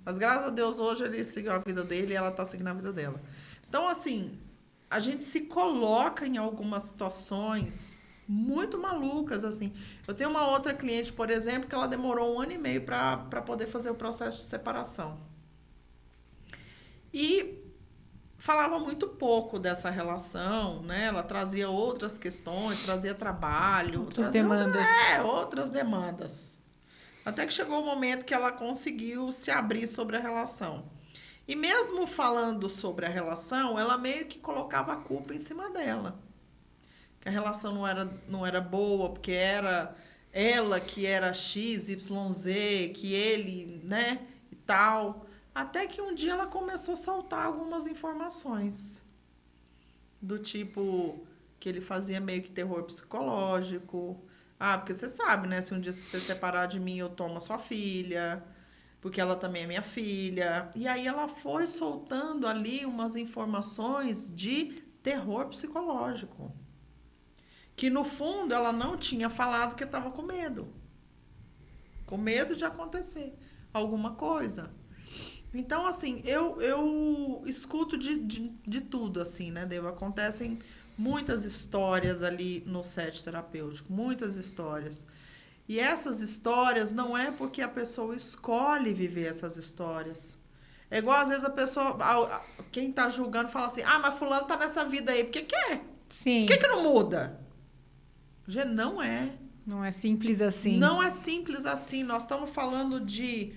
Mas graças a Deus hoje ele seguiu a vida dele e ela está seguindo a vida dela. Então, assim, a gente se coloca em algumas situações muito malucas, assim. Eu tenho uma outra cliente, por exemplo, que ela demorou 1 ano e meio para poder fazer o processo de separação. E falava muito pouco dessa relação, né? Ela trazia outras questões, trazia trabalho, outras demandas. Outras demandas. Até que chegou o momento que ela conseguiu se abrir sobre a relação. E mesmo falando sobre a relação, ela meio que colocava a culpa em cima dela. Que a relação não era boa, porque era ela que era X, Y, Z, que ele, né, e tal. Até que um dia ela começou a soltar algumas informações. Do tipo, que ele fazia meio que terror psicológico. Ah, porque você sabe, né? Se um dia você separar de mim, eu tomo a sua filha. Porque ela também é minha filha. E aí ela foi soltando ali umas informações de terror psicológico. Que no fundo ela não tinha falado que estava com medo. Com medo de acontecer alguma coisa. Então, assim, eu escuto de tudo, assim, né, Deva? Acontecem muitas histórias ali no set terapêutico, muitas histórias. E essas histórias não é porque a pessoa escolhe viver essas histórias. É igual, às vezes, a pessoa, quem tá julgando, fala assim, ah, mas fulano tá nessa vida aí, por que é? Sim. Por que não muda? Gente, não é. Não é simples assim. Não é simples assim. Nós estamos falando de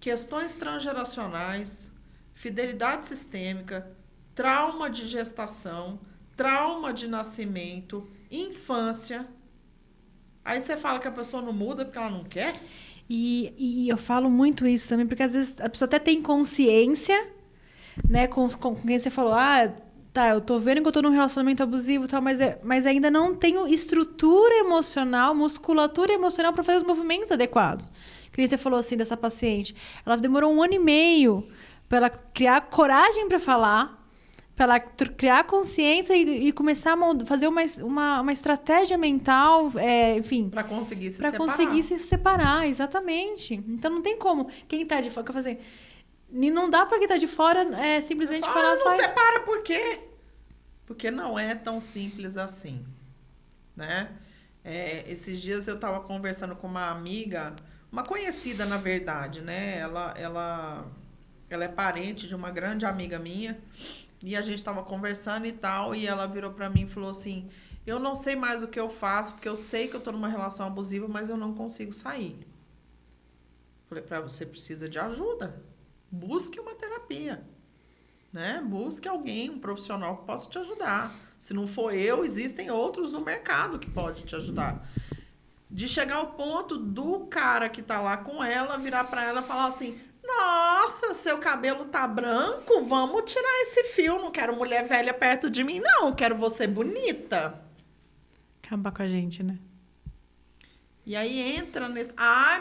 questões transgeracionais, fidelidade sistêmica, trauma de gestação, trauma de nascimento, infância. Aí você fala que a pessoa não muda porque ela não quer? E eu falo muito isso também, porque às vezes a pessoa até tem consciência, né, com quem você falou, tá, eu tô vendo que eu tô num relacionamento abusivo e tal, mas ainda não tenho estrutura emocional, musculatura emocional para fazer os movimentos adequados. Que nem você falou assim dessa paciente. Ela demorou 1 ano e meio para ela criar coragem para falar, para ela criar consciência e começar a fazer uma estratégia mental, enfim. Para conseguir se separar. Para conseguir se separar, exatamente. Então não tem como. Quem tá de fora, quer fazer. Não dá para quem tá de fora simplesmente falar. Não separa por quê? Porque não é tão simples assim, né? Esses dias eu estava conversando com uma amiga, uma conhecida na verdade, né? Ela é parente de uma grande amiga minha e a gente estava conversando e tal e ela virou para mim e falou assim: eu não sei mais o que eu faço porque eu sei que eu tô numa relação abusiva, mas eu não consigo sair. Falei para você precisa de ajuda. Busque uma terapia, né? Busque alguém, um profissional que possa te ajudar. Se não for eu, existem outros no mercado que podem te ajudar. De chegar ao ponto do cara que tá lá com ela, virar para ela e falar assim: nossa, seu cabelo tá branco, vamos tirar esse fio, não quero mulher velha perto de mim, não, quero você bonita. Acabar com a gente, né? E aí entra nesse...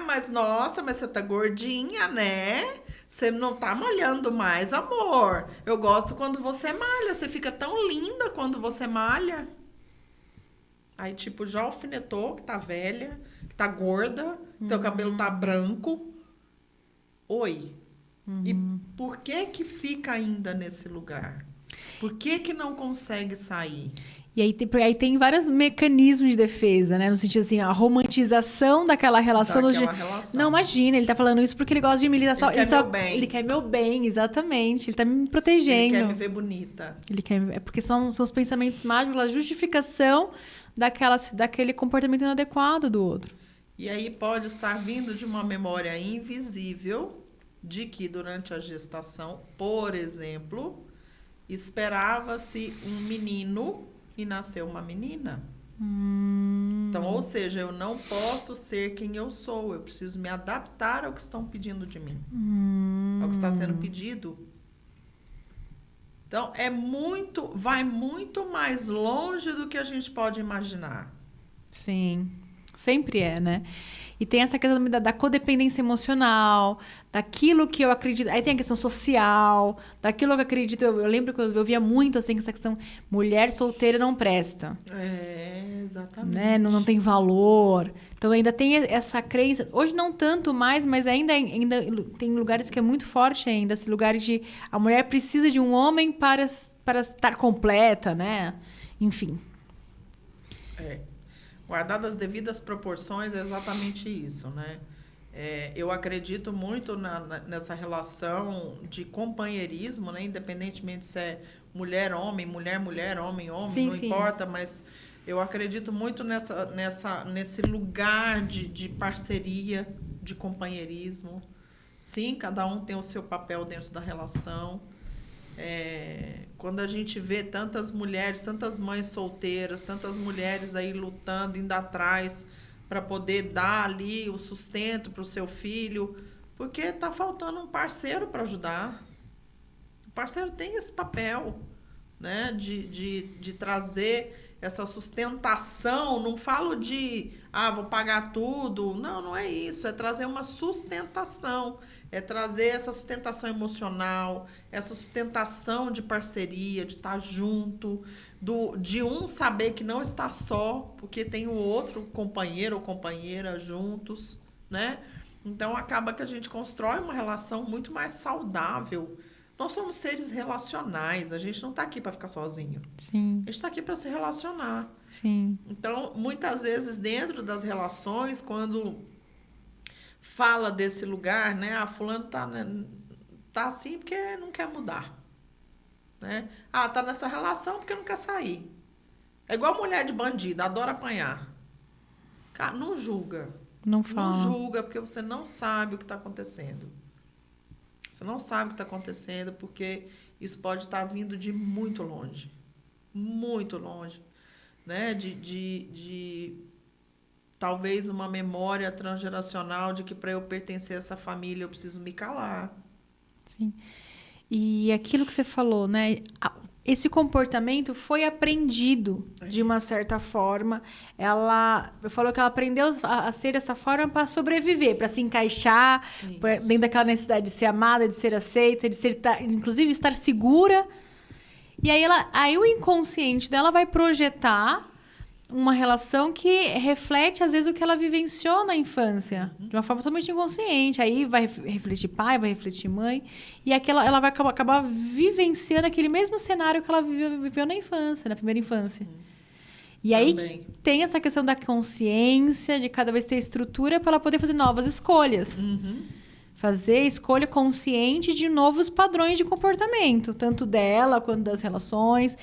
mas nossa, mas você tá gordinha, né? Você não tá malhando mais, amor. Eu gosto quando você malha. Você fica tão linda quando você malha. Aí, tipo, já alfinetou que tá velha, que tá gorda, teu cabelo tá branco. Oi. E por que fica ainda nesse lugar? Por que não consegue sair? E aí tem vários mecanismos de defesa, né? No sentido assim, a romantização daquela relação. Não, imagina, ele tá falando isso porque ele gosta de me lidar só. Ele quer meu bem, exatamente. Ele tá me protegendo. Ele quer me ver bonita. É porque são os pensamentos mágicos, a justificação daquele comportamento inadequado do outro. E aí pode estar vindo de uma memória invisível de que durante a gestação, por exemplo, esperava-se um menino e nasceu uma menina. Então, ou seja, eu não posso ser quem eu sou. Eu preciso me adaptar ao que estão pedindo de mim. Ao que está sendo pedido. Então, vai muito mais longe do que a gente pode imaginar. Sim, sempre é, né? E tem essa questão da codependência emocional, daquilo que eu acredito. Aí tem a questão social, daquilo que eu acredito. Eu lembro que eu via muito assim, essa questão: mulher solteira não presta. Exatamente. Né? Não tem valor. Então ainda tem essa crença. Hoje não tanto mais, mas ainda tem lugares que é muito forte ainda. Esse lugar de a mulher precisa de um homem para estar completa, né? Enfim. Guardadas as devidas proporções, é exatamente isso, né? Eu acredito muito nessa relação de companheirismo, né? Independentemente se é mulher-homem, mulher-mulher, homem-homem, sim, não sim. importa, mas eu acredito muito nesse lugar de parceria, de companheirismo. Sim, cada um tem o seu papel dentro da relação. Quando a gente vê tantas mulheres, tantas mães solteiras, tantas mulheres aí lutando, indo atrás para poder dar ali o sustento para o seu filho, porque está faltando um parceiro para ajudar. O parceiro tem esse papel, né, de trazer essa sustentação. Não falo de, vou pagar tudo. Não é isso. É trazer uma sustentação. É trazer essa sustentação emocional, essa sustentação de parceria, de estar junto, de um saber que não está só, porque tem o outro companheiro ou companheira juntos, né? Então, acaba que a gente constrói uma relação muito mais saudável. Nós somos seres relacionais, a gente não está aqui para ficar sozinho. Sim. A gente está aqui para se relacionar. Sim. Então, muitas vezes, dentro das relações, quando fala desse lugar, né? Fulano tá assim porque não quer mudar, né? Tá nessa relação porque não quer sair. É igual mulher de bandido, adora apanhar. Cara, não julga. Não fala. Não julga porque você não sabe o que está acontecendo. Você não sabe o que está acontecendo porque isso pode estar vindo de muito longe. Muito longe. Né? De talvez uma memória transgeracional de que para eu pertencer a essa família eu preciso me calar. Sim. E aquilo que você falou, né? Esse comportamento foi aprendido de uma certa forma. Ela falou que ela aprendeu a ser dessa forma para sobreviver, para se encaixar, dentro daquela necessidade de ser amada, de ser aceita, inclusive estar segura. E aí o inconsciente dela vai projetar uma relação que reflete, às vezes, o que ela vivenciou na infância, de uma forma totalmente inconsciente. Aí vai refletir pai, vai refletir mãe, e ela vai acabar vivenciando aquele mesmo cenário que ela viveu na infância, na primeira infância. Sim. E aí tem essa questão da consciência, de cada vez ter estrutura para ela poder fazer novas escolhas. Fazer escolha consciente de novos padrões de comportamento, tanto dela quanto das relações,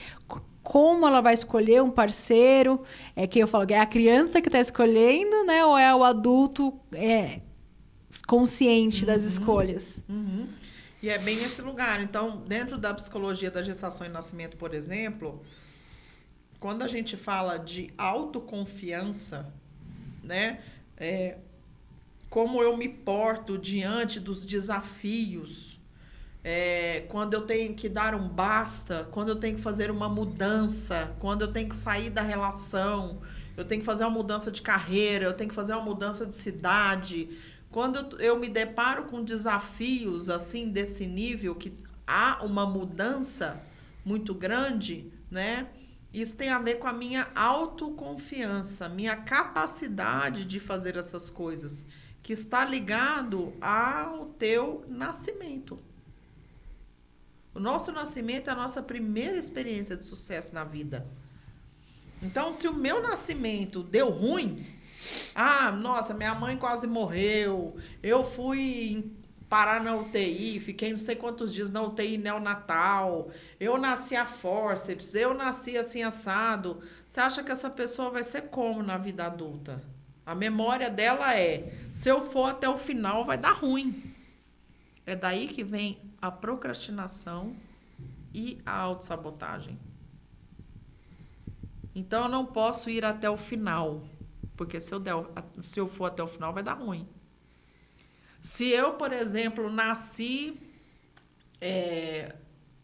como ela vai escolher um parceiro, que eu falo que é a criança que está escolhendo, né? Ou é o adulto consciente das escolhas. E é bem nesse lugar. Então, dentro da psicologia da gestação e nascimento, por exemplo, quando a gente fala de autoconfiança, né? Como eu me porto diante dos desafios, quando eu tenho que dar um basta, quando eu tenho que fazer uma mudança, quando eu tenho que sair da relação, eu tenho que fazer uma mudança de carreira, eu tenho que fazer uma mudança de cidade. Quando eu me deparo com desafios assim desse nível, que há uma mudança muito grande, né? Isso tem a ver com a minha autoconfiança, minha capacidade de fazer essas coisas, que está ligado ao teu nascimento. O nosso nascimento é a nossa primeira experiência de sucesso na vida. Então, se o meu nascimento deu ruim, nossa, minha mãe quase morreu, eu fui parar na UTI, fiquei não sei quantos dias na UTI neonatal, eu nasci a fórceps, eu nasci assim assado. Você acha que essa pessoa vai ser como na vida adulta? A memória dela se eu for até o final, vai dar ruim. É daí que vem a procrastinação e a autossabotagem. Então, eu não posso ir até o final. Porque se eu for até o final, vai dar ruim. Se eu, por exemplo, nasci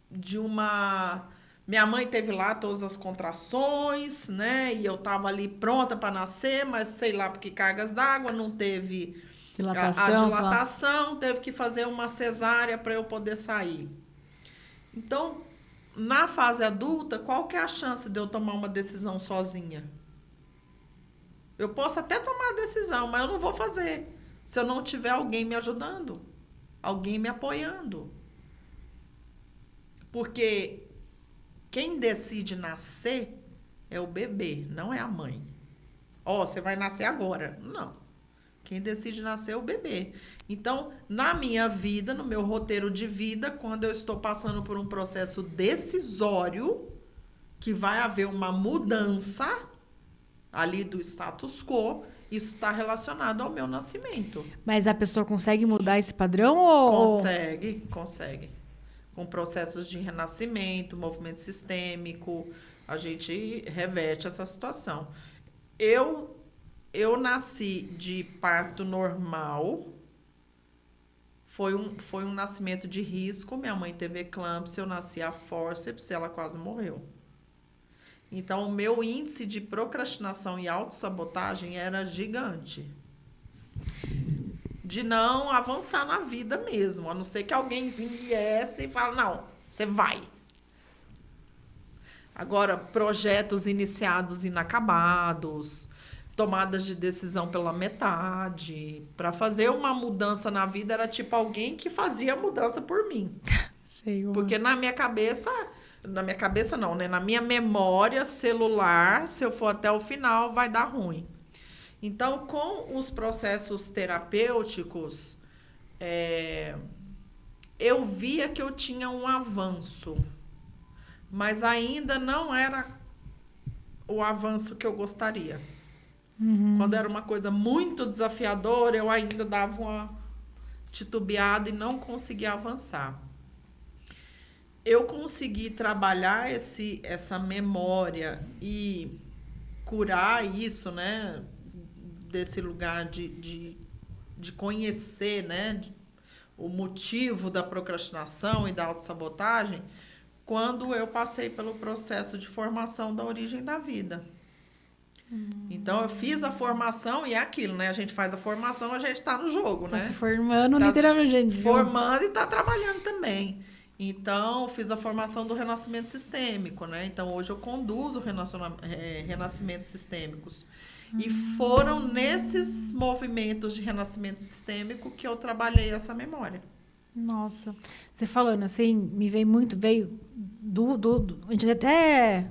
de uma... Minha mãe teve lá todas as contrações, né? E eu tava ali pronta para nascer, mas sei lá porque cargas d'água, não teve a dilatação, teve que fazer uma cesárea para eu poder sair. Então, na fase adulta, qual que é a chance de eu tomar uma decisão sozinha? Eu posso até tomar a decisão, mas eu não vou fazer se eu não tiver alguém me ajudando, alguém me apoiando. Porque quem decide nascer é o bebê, não é a mãe. Você vai nascer agora. Não. Quem decide nascer é o bebê. Então, na minha vida, no meu roteiro de vida, quando eu estou passando por um processo decisório, que vai haver uma mudança ali do status quo, isso está relacionado ao meu nascimento. Mas a pessoa consegue mudar esse padrão? Ou... Consegue. Com processos de renascimento, movimento sistêmico, a gente reverte essa situação. Eu nasci de parto normal, foi um nascimento de risco, minha mãe teve eclâmpsia, eu nasci a fórceps, ela quase morreu. Então, o meu índice de procrastinação e autossabotagem era gigante. De não avançar na vida mesmo, a não ser que alguém viesse e fale, não, você vai. Agora, projetos iniciados inacabados, tomadas de decisão pela metade. Para fazer uma mudança na vida, era tipo alguém que fazia a mudança por mim. Sei, porque na minha cabeça não, né? Na minha memória celular, se eu for até o final, vai dar ruim. Então, com os processos terapêuticos, eu via que eu tinha um avanço, mas ainda não era o avanço que eu gostaria. Uhum. Quando era uma coisa muito desafiadora, eu ainda dava uma titubeada e não conseguia avançar. Eu consegui trabalhar essa memória e curar isso, né? Desse lugar de conhecer, né? O motivo da procrastinação e da autossabotagem, quando eu passei pelo processo de formação da origem da vida. Então, eu fiz a formação e é aquilo, né? A gente faz a formação, a gente está no jogo, né? Se formando, literalmente. Formando e está trabalhando também. Então, fiz a formação do renascimento sistêmico, né? Então, hoje eu conduzo renascimentos sistêmicos. E foram nesses movimentos de renascimento sistêmico que eu trabalhei essa memória. Nossa. Você falando assim, me veio a gente até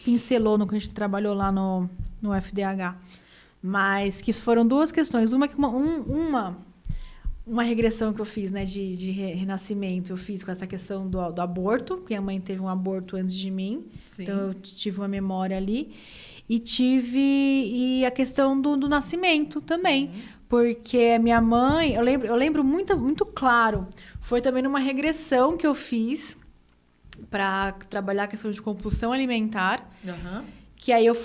pincelou no que a gente trabalhou lá no FDH. Mas que foram duas questões. Uma regressão que eu fiz, né, de renascimento, eu fiz com essa questão do aborto, porque a mãe teve um aborto antes de mim. Sim. Então, eu tive uma memória ali. E a questão do nascimento também. Porque a minha mãe, eu lembro muito, muito claro, foi também numa regressão que eu fiz para trabalhar a questão de compulsão alimentar. Que aí eu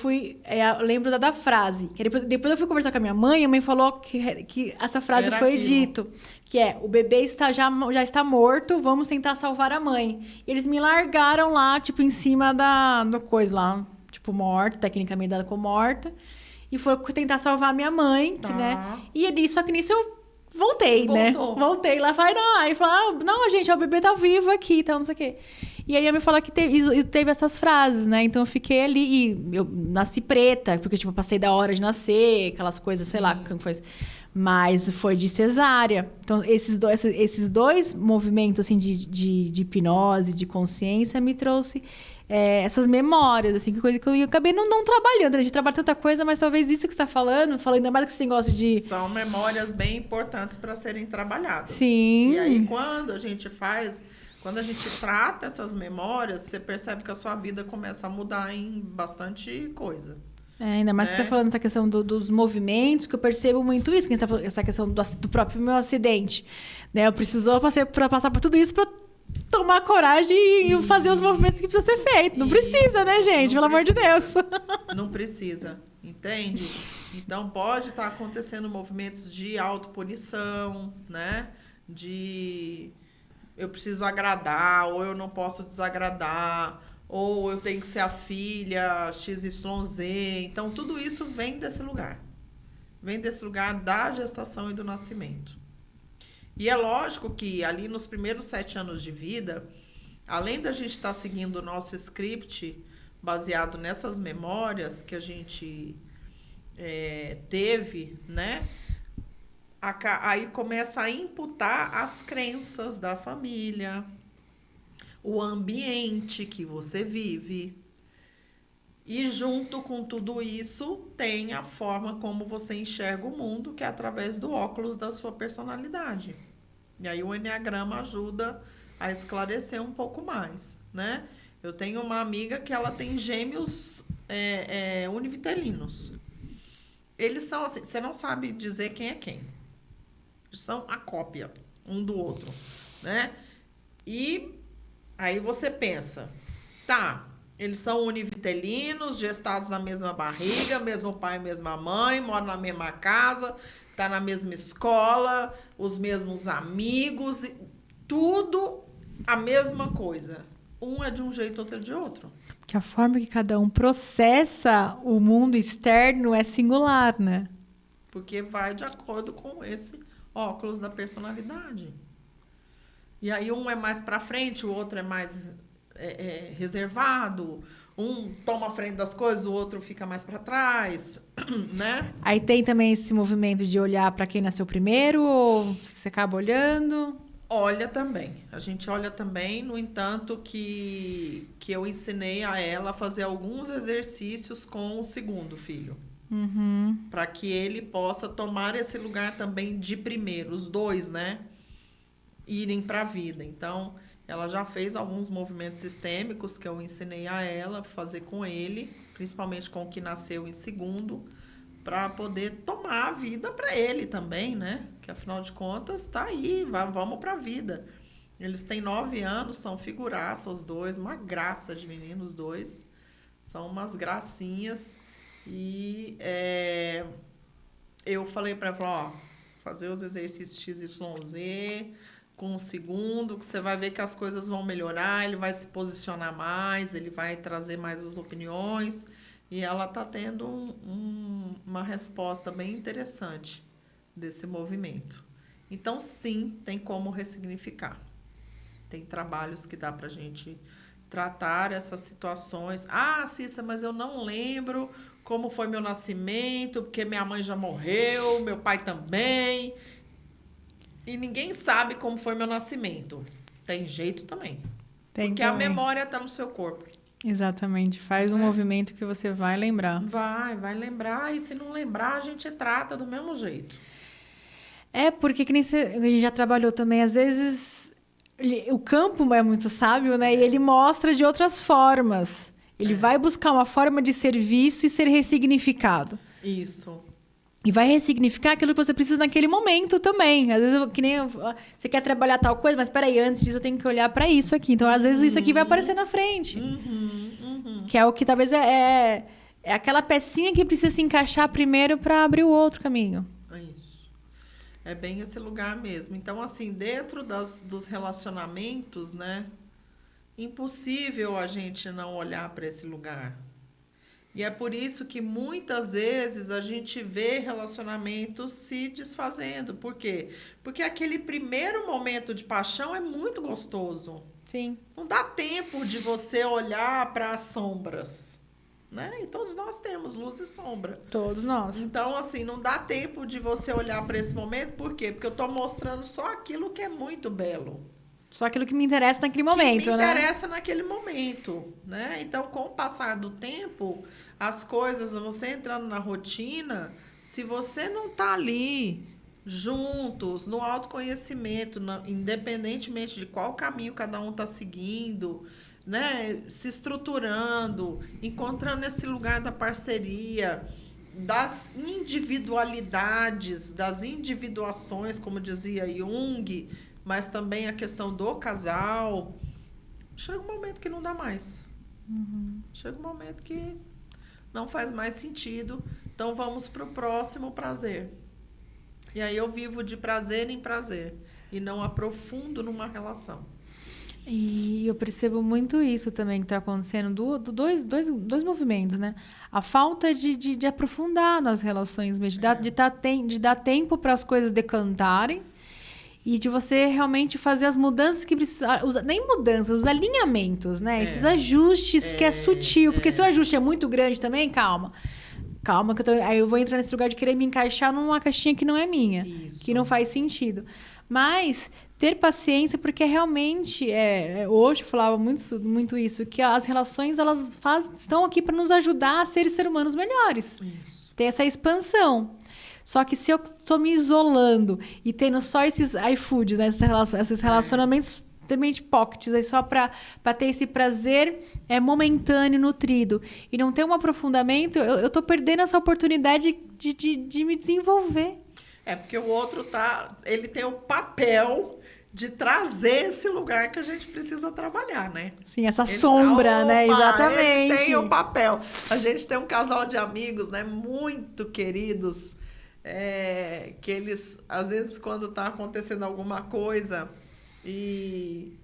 lembro da frase. Que depois eu fui conversar com a mãe falou que essa frase era foi dito. Que o bebê já está morto, vamos tentar salvar a mãe. E eles me largaram lá, tipo, em cima da coisa lá, tipo, morta, tecnicamente dada como morta. E foram tentar salvar a minha mãe, né? Só que nisso eu voltei, né? Voltei lá, falei, não. Aí falou, não, gente, o bebê tá vivo aqui, então não sei o quê. E aí, me falou que teve essas frases, né? Então, eu fiquei ali e eu nasci preta, porque, tipo, eu passei da hora de nascer, aquelas coisas, sei lá, como foi. Mas foi de cesárea. Então, esses dois movimentos, assim, de hipnose, de consciência, me trouxe essas memórias, assim, que coisa que eu acabei não trabalhando. A gente trabalha tanta coisa, mas talvez isso que você está falando ainda mais que esse negócio de... São memórias bem importantes para serem trabalhadas. Sim. E aí, quando a gente trata essas memórias, você percebe que a sua vida começa a mudar em bastante coisa. Ainda mais que você está falando essa questão dos movimentos, que eu percebo muito isso, que essa questão do próprio meu acidente. Né? Eu passar por tudo isso para tomar coragem e fazer os movimentos que precisa ser feito. Não precisa, né, gente? Pelo amor de Deus. Não precisa, entende? Então, pode estar acontecendo movimentos de autopunição, né? De eu preciso agradar, ou eu não posso desagradar, ou eu tenho que ser a filha XYZ. Então, tudo isso vem desse lugar. Vem desse lugar da gestação e do nascimento. E é lógico que ali nos primeiros 7 anos de vida, além da gente estar seguindo o nosso script baseado nessas memórias que a gente teve, né? Aí começa a imputar as crenças da família, o ambiente que você vive. E junto com tudo isso, tem a forma como você enxerga o mundo, que é através do óculos da sua personalidade. E aí o Enneagrama ajuda a esclarecer um pouco mais, né? Eu tenho uma amiga que ela tem gêmeos univitelinos. Eles são assim, você não sabe dizer quem é quem. São a cópia um do outro, né? E aí você pensa, tá, eles são univitelinos, gestados na mesma barriga, mesmo pai, mesma mãe, moram na mesma casa, tá na mesma escola, os mesmos amigos, tudo a mesma coisa. Um é de um jeito, outro é de outro. Que a forma que cada um processa o mundo externo é singular, né? Porque vai de acordo com esse óculos da personalidade. E aí um é mais para frente, o outro é mais reservado, um toma a frente das coisas, o outro fica mais para trás, né? Aí tem também esse movimento de olhar para quem nasceu primeiro, ou você acaba olhando? Olha também. A gente olha também, no entanto, que eu ensinei a ela a fazer alguns exercícios com o segundo filho. Uhum. Para que ele possa tomar esse lugar também de primeiro, os dois, né? Irem para a vida. Então, ela já fez alguns movimentos sistêmicos que eu ensinei a ela fazer com ele, principalmente com o que nasceu em segundo, para poder tomar a vida para ele também, né? Que afinal de contas está aí, vamos para a vida. Eles têm 9 anos, são figuraça os dois, uma graça de meninos os dois. São umas gracinhas. E eu falei para ela, ó, fazer os exercícios XYZ com o segundo, que você vai ver que as coisas vão melhorar, ele vai se posicionar mais, ele vai trazer mais as opiniões. E ela está tendo uma resposta bem interessante desse movimento. Então, sim, tem como ressignificar. Tem trabalhos que dá para a gente tratar essas situações. Ah, Cissa, mas eu não lembro como foi meu nascimento, porque minha mãe já morreu, meu pai também. E ninguém sabe como foi meu nascimento. Tem jeito também. Porque a memória está no seu corpo. Exatamente. Faz um movimento que você vai lembrar. Vai lembrar. E se não lembrar, a gente trata do mesmo jeito. Porque que nem a gente já trabalhou também, às vezes o campo é muito sábio, né? E ele mostra de outras formas. Ele vai buscar uma forma de serviço e ser ressignificado. Isso. E vai ressignificar aquilo que você precisa naquele momento também. Às vezes, você quer trabalhar tal coisa, mas peraí, antes disso eu tenho que olhar para isso aqui. Então, às vezes, isso aqui vai aparecer na frente. Que é o que talvez é aquela pecinha que precisa se encaixar primeiro para abrir o outro caminho. Isso. É bem esse lugar mesmo. Então, assim, dentro dos relacionamentos, né? Impossível a gente não olhar para esse lugar. E é por isso que muitas vezes a gente vê relacionamentos se desfazendo. Por quê? Porque aquele primeiro momento de paixão é muito gostoso. Sim. Não dá tempo de você olhar para as sombras, né? E todos nós temos luz e sombra. Todos nós. Então, assim, não dá tempo de você olhar para esse momento. Por quê? Porque eu estou mostrando só aquilo que é muito belo. Só aquilo que me interessa naquele momento, que me né? interessa naquele momento, né? Então, com o passar do tempo, as coisas, você entrando na rotina, se você não tá ali juntos, no autoconhecimento, independentemente de qual caminho cada um tá seguindo, né? Se estruturando, encontrando esse lugar da parceria, das individualidades, das individuações, como dizia Jung, mas também a questão do casal. Chega um momento que não dá mais. Chega um momento que não faz mais sentido. Então, vamos para o próximo prazer. E aí eu vivo de prazer em prazer. E não aprofundo numa relação. E eu percebo muito isso também que está acontecendo, dois movimentos, né? A falta de aprofundar nas relações mesmo, de dar tempo para as coisas decantarem e de você realmente fazer as mudanças que precisa, nem mudanças, os alinhamentos, né? Esses ajustes que é sutil, porque se o ajuste é muito grande também, calma, que aí eu vou entrar nesse lugar de querer me encaixar numa caixinha que não é minha, que não faz sentido. Mas ter paciência, porque realmente, hoje eu falava muito isso, que as relações elas estão aqui para nos ajudar a ser seres humanos melhores. Isso. Ter essa expansão. Só que se eu estou me isolando e tendo só esses iFoods, né, esses relacionamentos também de pockets, aí só para ter esse prazer momentâneo, nutrido, e não ter um aprofundamento, eu estou perdendo essa oportunidade de me desenvolver. Porque o outro ele tem o papel de trazer esse lugar que a gente precisa trabalhar, né? Sim, essa sombra, né? Exatamente. Ele tem o papel. A gente tem um casal de amigos, né? Muito queridos, que eles, às vezes, quando tá acontecendo alguma coisa e...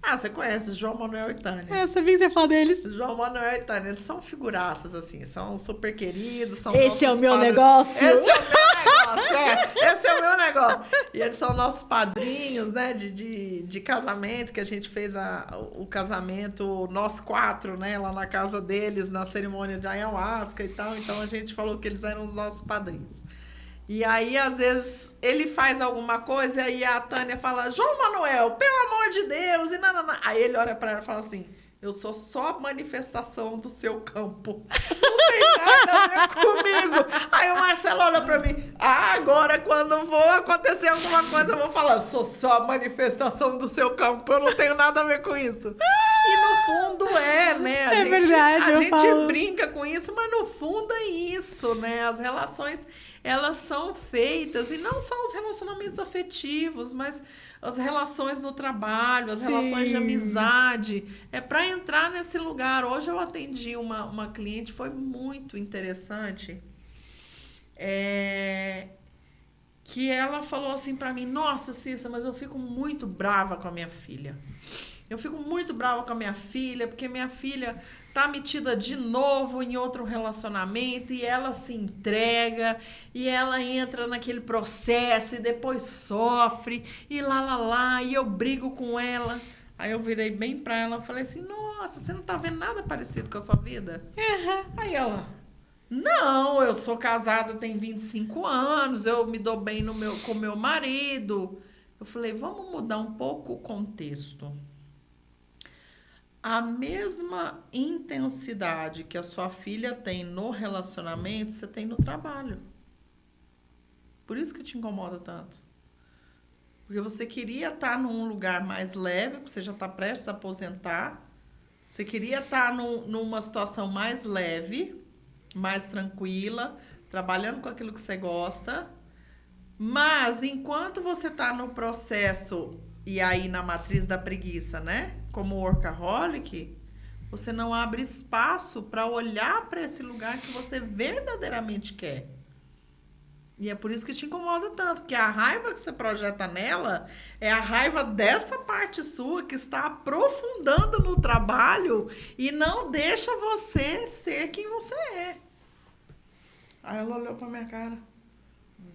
você conhece João Manuel e Tânia. Eu sabia que você ia falar deles. João Manuel e Tânia, eles são figuraças, assim, são super queridos. São Esse é o meu negócio. Esse é o meu negócio, esse é o meu negócio. E eles são nossos padrinhos, né, de casamento, que a gente fez o casamento, nós 4, né, lá na casa deles, na cerimônia de ayahuasca e tal. Então, a gente falou que eles eram os nossos padrinhos. E aí, às vezes, ele faz alguma coisa e aí a Tânia fala, João Manuel, pelo amor de Deus, e nanana. Aí ele olha pra ela e fala assim, eu sou só a manifestação do seu campo. Não tem nada a ver comigo. Aí o Marcelo olha pra mim, agora quando for acontecer alguma coisa, eu vou falar, eu sou só a manifestação do seu campo, eu não tenho nada a ver com isso. E no fundo né? Verdade, a gente brinca com isso, mas no fundo é isso, né? As relações, elas são feitas, e não só os relacionamentos afetivos, mas as relações no trabalho, as relações de amizade, para entrar nesse lugar. Hoje eu atendi uma cliente, foi muito interessante, que ela falou assim para mim, nossa, Cissa, mas eu fico muito brava com a minha filha. Eu fico muito brava com a minha filha, porque minha filha tá metida de novo em outro relacionamento e ela se entrega e ela entra naquele processo e depois sofre e lá, e eu brigo com ela. Aí eu virei bem pra ela e falei assim, nossa, você não tá vendo nada parecido com a sua vida? Aí ela, não, eu sou casada tem 25 anos, eu me dou bem com meu marido. Eu falei, vamos mudar um pouco o contexto. A mesma intensidade que a sua filha tem no relacionamento, você tem no trabalho. Por isso que te incomoda tanto. Porque você queria estar num lugar mais leve, porque você já está prestes a aposentar. Você queria estar numa situação mais leve, mais tranquila, trabalhando com aquilo que você gosta. Mas, enquanto você está no processo, e aí na matriz da preguiça, né? Como workaholic, você não abre espaço para olhar para esse lugar que você verdadeiramente quer. E é por isso que te incomoda tanto, porque a raiva que você projeta nela é a raiva dessa parte sua que está aprofundando no trabalho e não deixa você ser quem você é. Aí ela olhou para minha cara.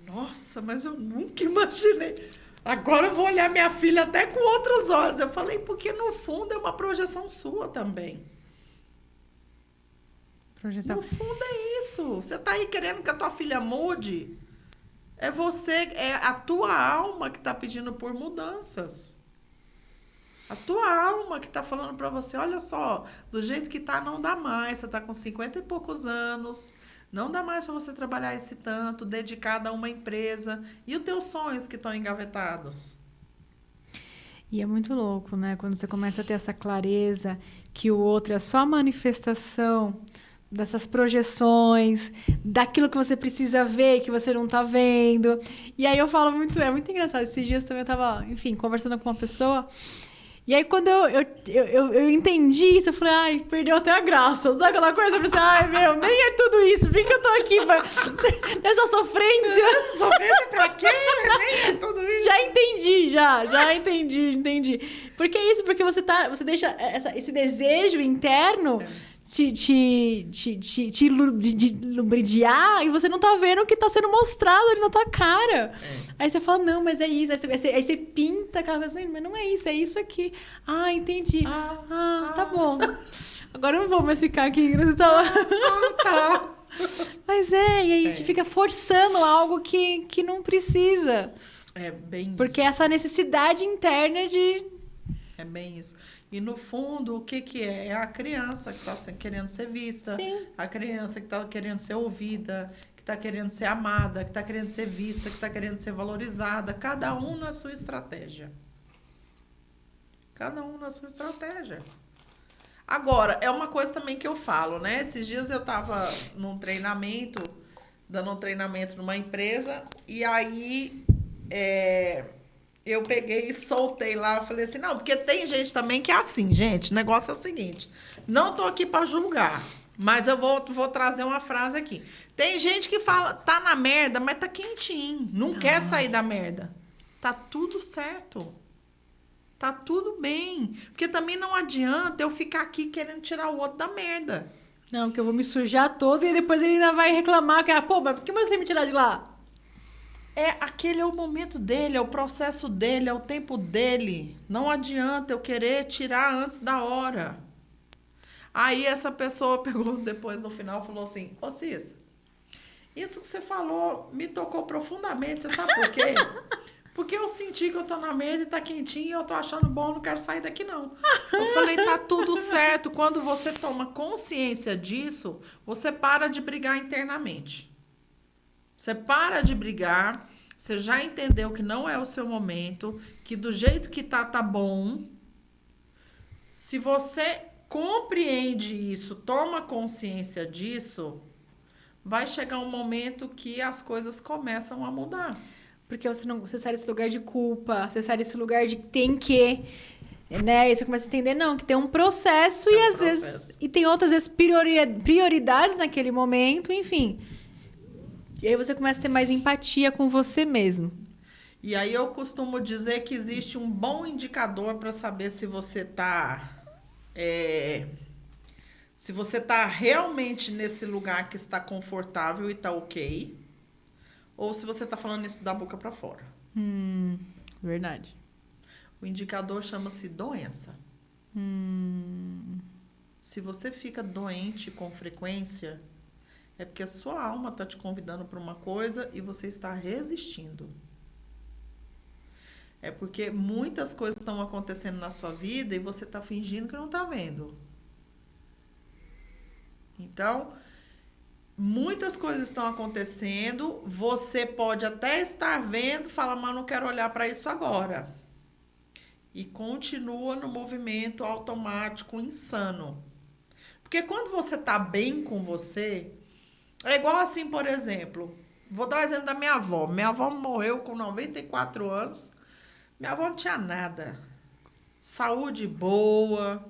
Nossa, mas eu nunca imaginei. Agora eu vou olhar minha filha até com outros olhos. Eu falei, porque no fundo é uma projeção sua também. Projeção. No fundo é isso. Você tá aí querendo que a tua filha mude. É a tua alma que tá pedindo por mudanças. A tua alma que tá falando pra você, olha só, do jeito que tá não dá mais. Você tá com 50 e poucos anos. Não dá mais para você trabalhar esse tanto, dedicado a uma empresa. E os teus sonhos que estão engavetados? E é muito louco, né? Quando você começa a ter essa clareza que o outro é só a manifestação dessas projeções, daquilo que você precisa ver, que você não tá vendo. E aí eu falo muito, é muito engraçado. Esses dias também eu tava, enfim, conversando com uma pessoa. E aí, quando eu entendi isso, eu falei, ai, perdeu até a graça. Sabe aquela coisa? Eu pensei, ai, meu, nem é tudo isso. Por que eu tô aqui nessa sofrência? Sofrência pra quê? Nem é tudo isso. Já entendi, já entendi. Por que isso? Porque você deixa esse desejo interno te lubridiar e você não tá vendo o que tá sendo mostrado ali na tua cara. Aí você fala, não, mas é isso. Aí você pinta aquela coisa, mas não é isso aqui. Ah, entendi. Tá bom. Agora eu não vou mais ficar aqui. Tá. Mas e aí a gente fica forçando algo que não precisa. É bem Porque isso. essa necessidade interna de... É bem isso. E, no fundo, o que é? É a criança que está querendo ser vista. Sim. A criança que está querendo ser ouvida, que está querendo ser amada, que está querendo ser vista, que está querendo ser valorizada. Cada um na sua estratégia. Cada um na sua estratégia. Agora, é uma coisa também que eu falo, né? Esses dias eu estava num treinamento, dando um treinamento numa empresa, e aí... eu peguei e soltei lá, falei assim, não, porque tem gente também que é assim, gente, o negócio é o seguinte, não tô aqui para julgar, mas eu vou trazer uma frase aqui. Tem gente que fala, tá na merda, mas tá quentinho, não quer sair da merda. Tá tudo certo. Tá tudo bem. Porque também não adianta eu ficar aqui querendo tirar o outro da merda. Não, que eu vou me sujar todo e depois ele ainda vai reclamar que, pô, mas por que você me tirar de lá? Aquele é o momento dele, é o processo dele, é o tempo dele. Não adianta eu querer tirar antes da hora. Aí essa pessoa pegou depois no final e falou assim, ô Cis, isso que você falou me tocou profundamente, você sabe por quê? Porque eu senti que eu tô na merda e tá quentinho e eu tô achando bom, não quero sair daqui não. Eu falei, tá tudo certo. Quando você toma consciência disso, você para de brigar internamente. Você para de brigar, você já entendeu que não é o seu momento, que do jeito que tá bom. Se você compreende isso, toma consciência disso, vai chegar um momento que as coisas começam a mudar. Porque você sai desse lugar de culpa, você sai desse lugar de tem que, né? E você começa a entender, não, que tem um processo e às vezes... E tem outras vezes prioridades naquele momento, enfim... E aí você começa a ter mais empatia com você mesmo. E aí eu costumo dizer que existe um bom indicador para saber se você está se você está realmente nesse lugar que está confortável e está ok, ou se você está falando isso da boca para fora. Verdade. O indicador chama-se doença. Se você fica doente com frequência, é porque a sua alma está te convidando para uma coisa e você está resistindo. É porque muitas coisas estão acontecendo na sua vida e você está fingindo que não está vendo. Então, muitas coisas estão acontecendo, você pode até estar vendo, fala, mas não quero olhar para isso agora. E continua no movimento automático insano. Porque quando você está bem com você... É igual assim, por exemplo, vou dar o exemplo da minha avó. Minha avó morreu com 94 anos. Minha avó não tinha nada. Saúde boa.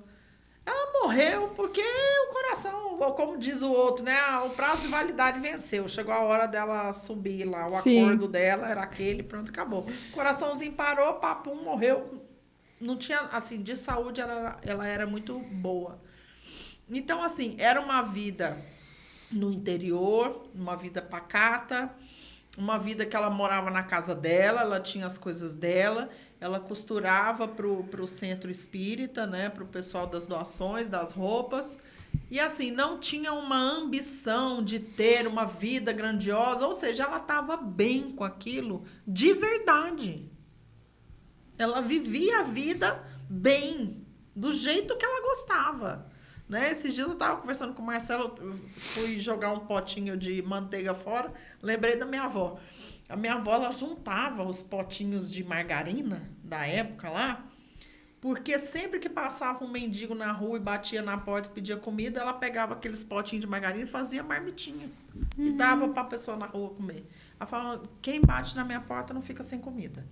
Ela morreu porque o coração, como diz o outro, né? O prazo de validade venceu. Chegou a hora dela subir lá. O acordo dela era aquele, pronto, acabou. O coraçãozinho parou, papum, morreu. Não tinha, assim, de saúde ela era muito boa. Então, assim, era uma vida... no interior, uma vida pacata, uma vida que ela morava na casa dela, ela tinha as coisas dela, ela costurava pro centro espírita, né, pro pessoal das doações, das roupas, e assim, não tinha uma ambição de ter uma vida grandiosa, ou seja, ela estava bem com aquilo de verdade. Ela vivia a vida bem, do jeito que ela gostava. Né? Esses dias eu estava conversando com o Marcelo, fui jogar um potinho de manteiga fora, lembrei da minha avó. A minha avó, ela juntava os potinhos de margarina da época lá, Porque sempre que passava um mendigo na rua e batia na porta e pedia comida, ela pegava aqueles potinhos de margarina e fazia marmitinha. E dava para a pessoa na rua comer. Ela falava, quem bate na minha porta não fica sem comida.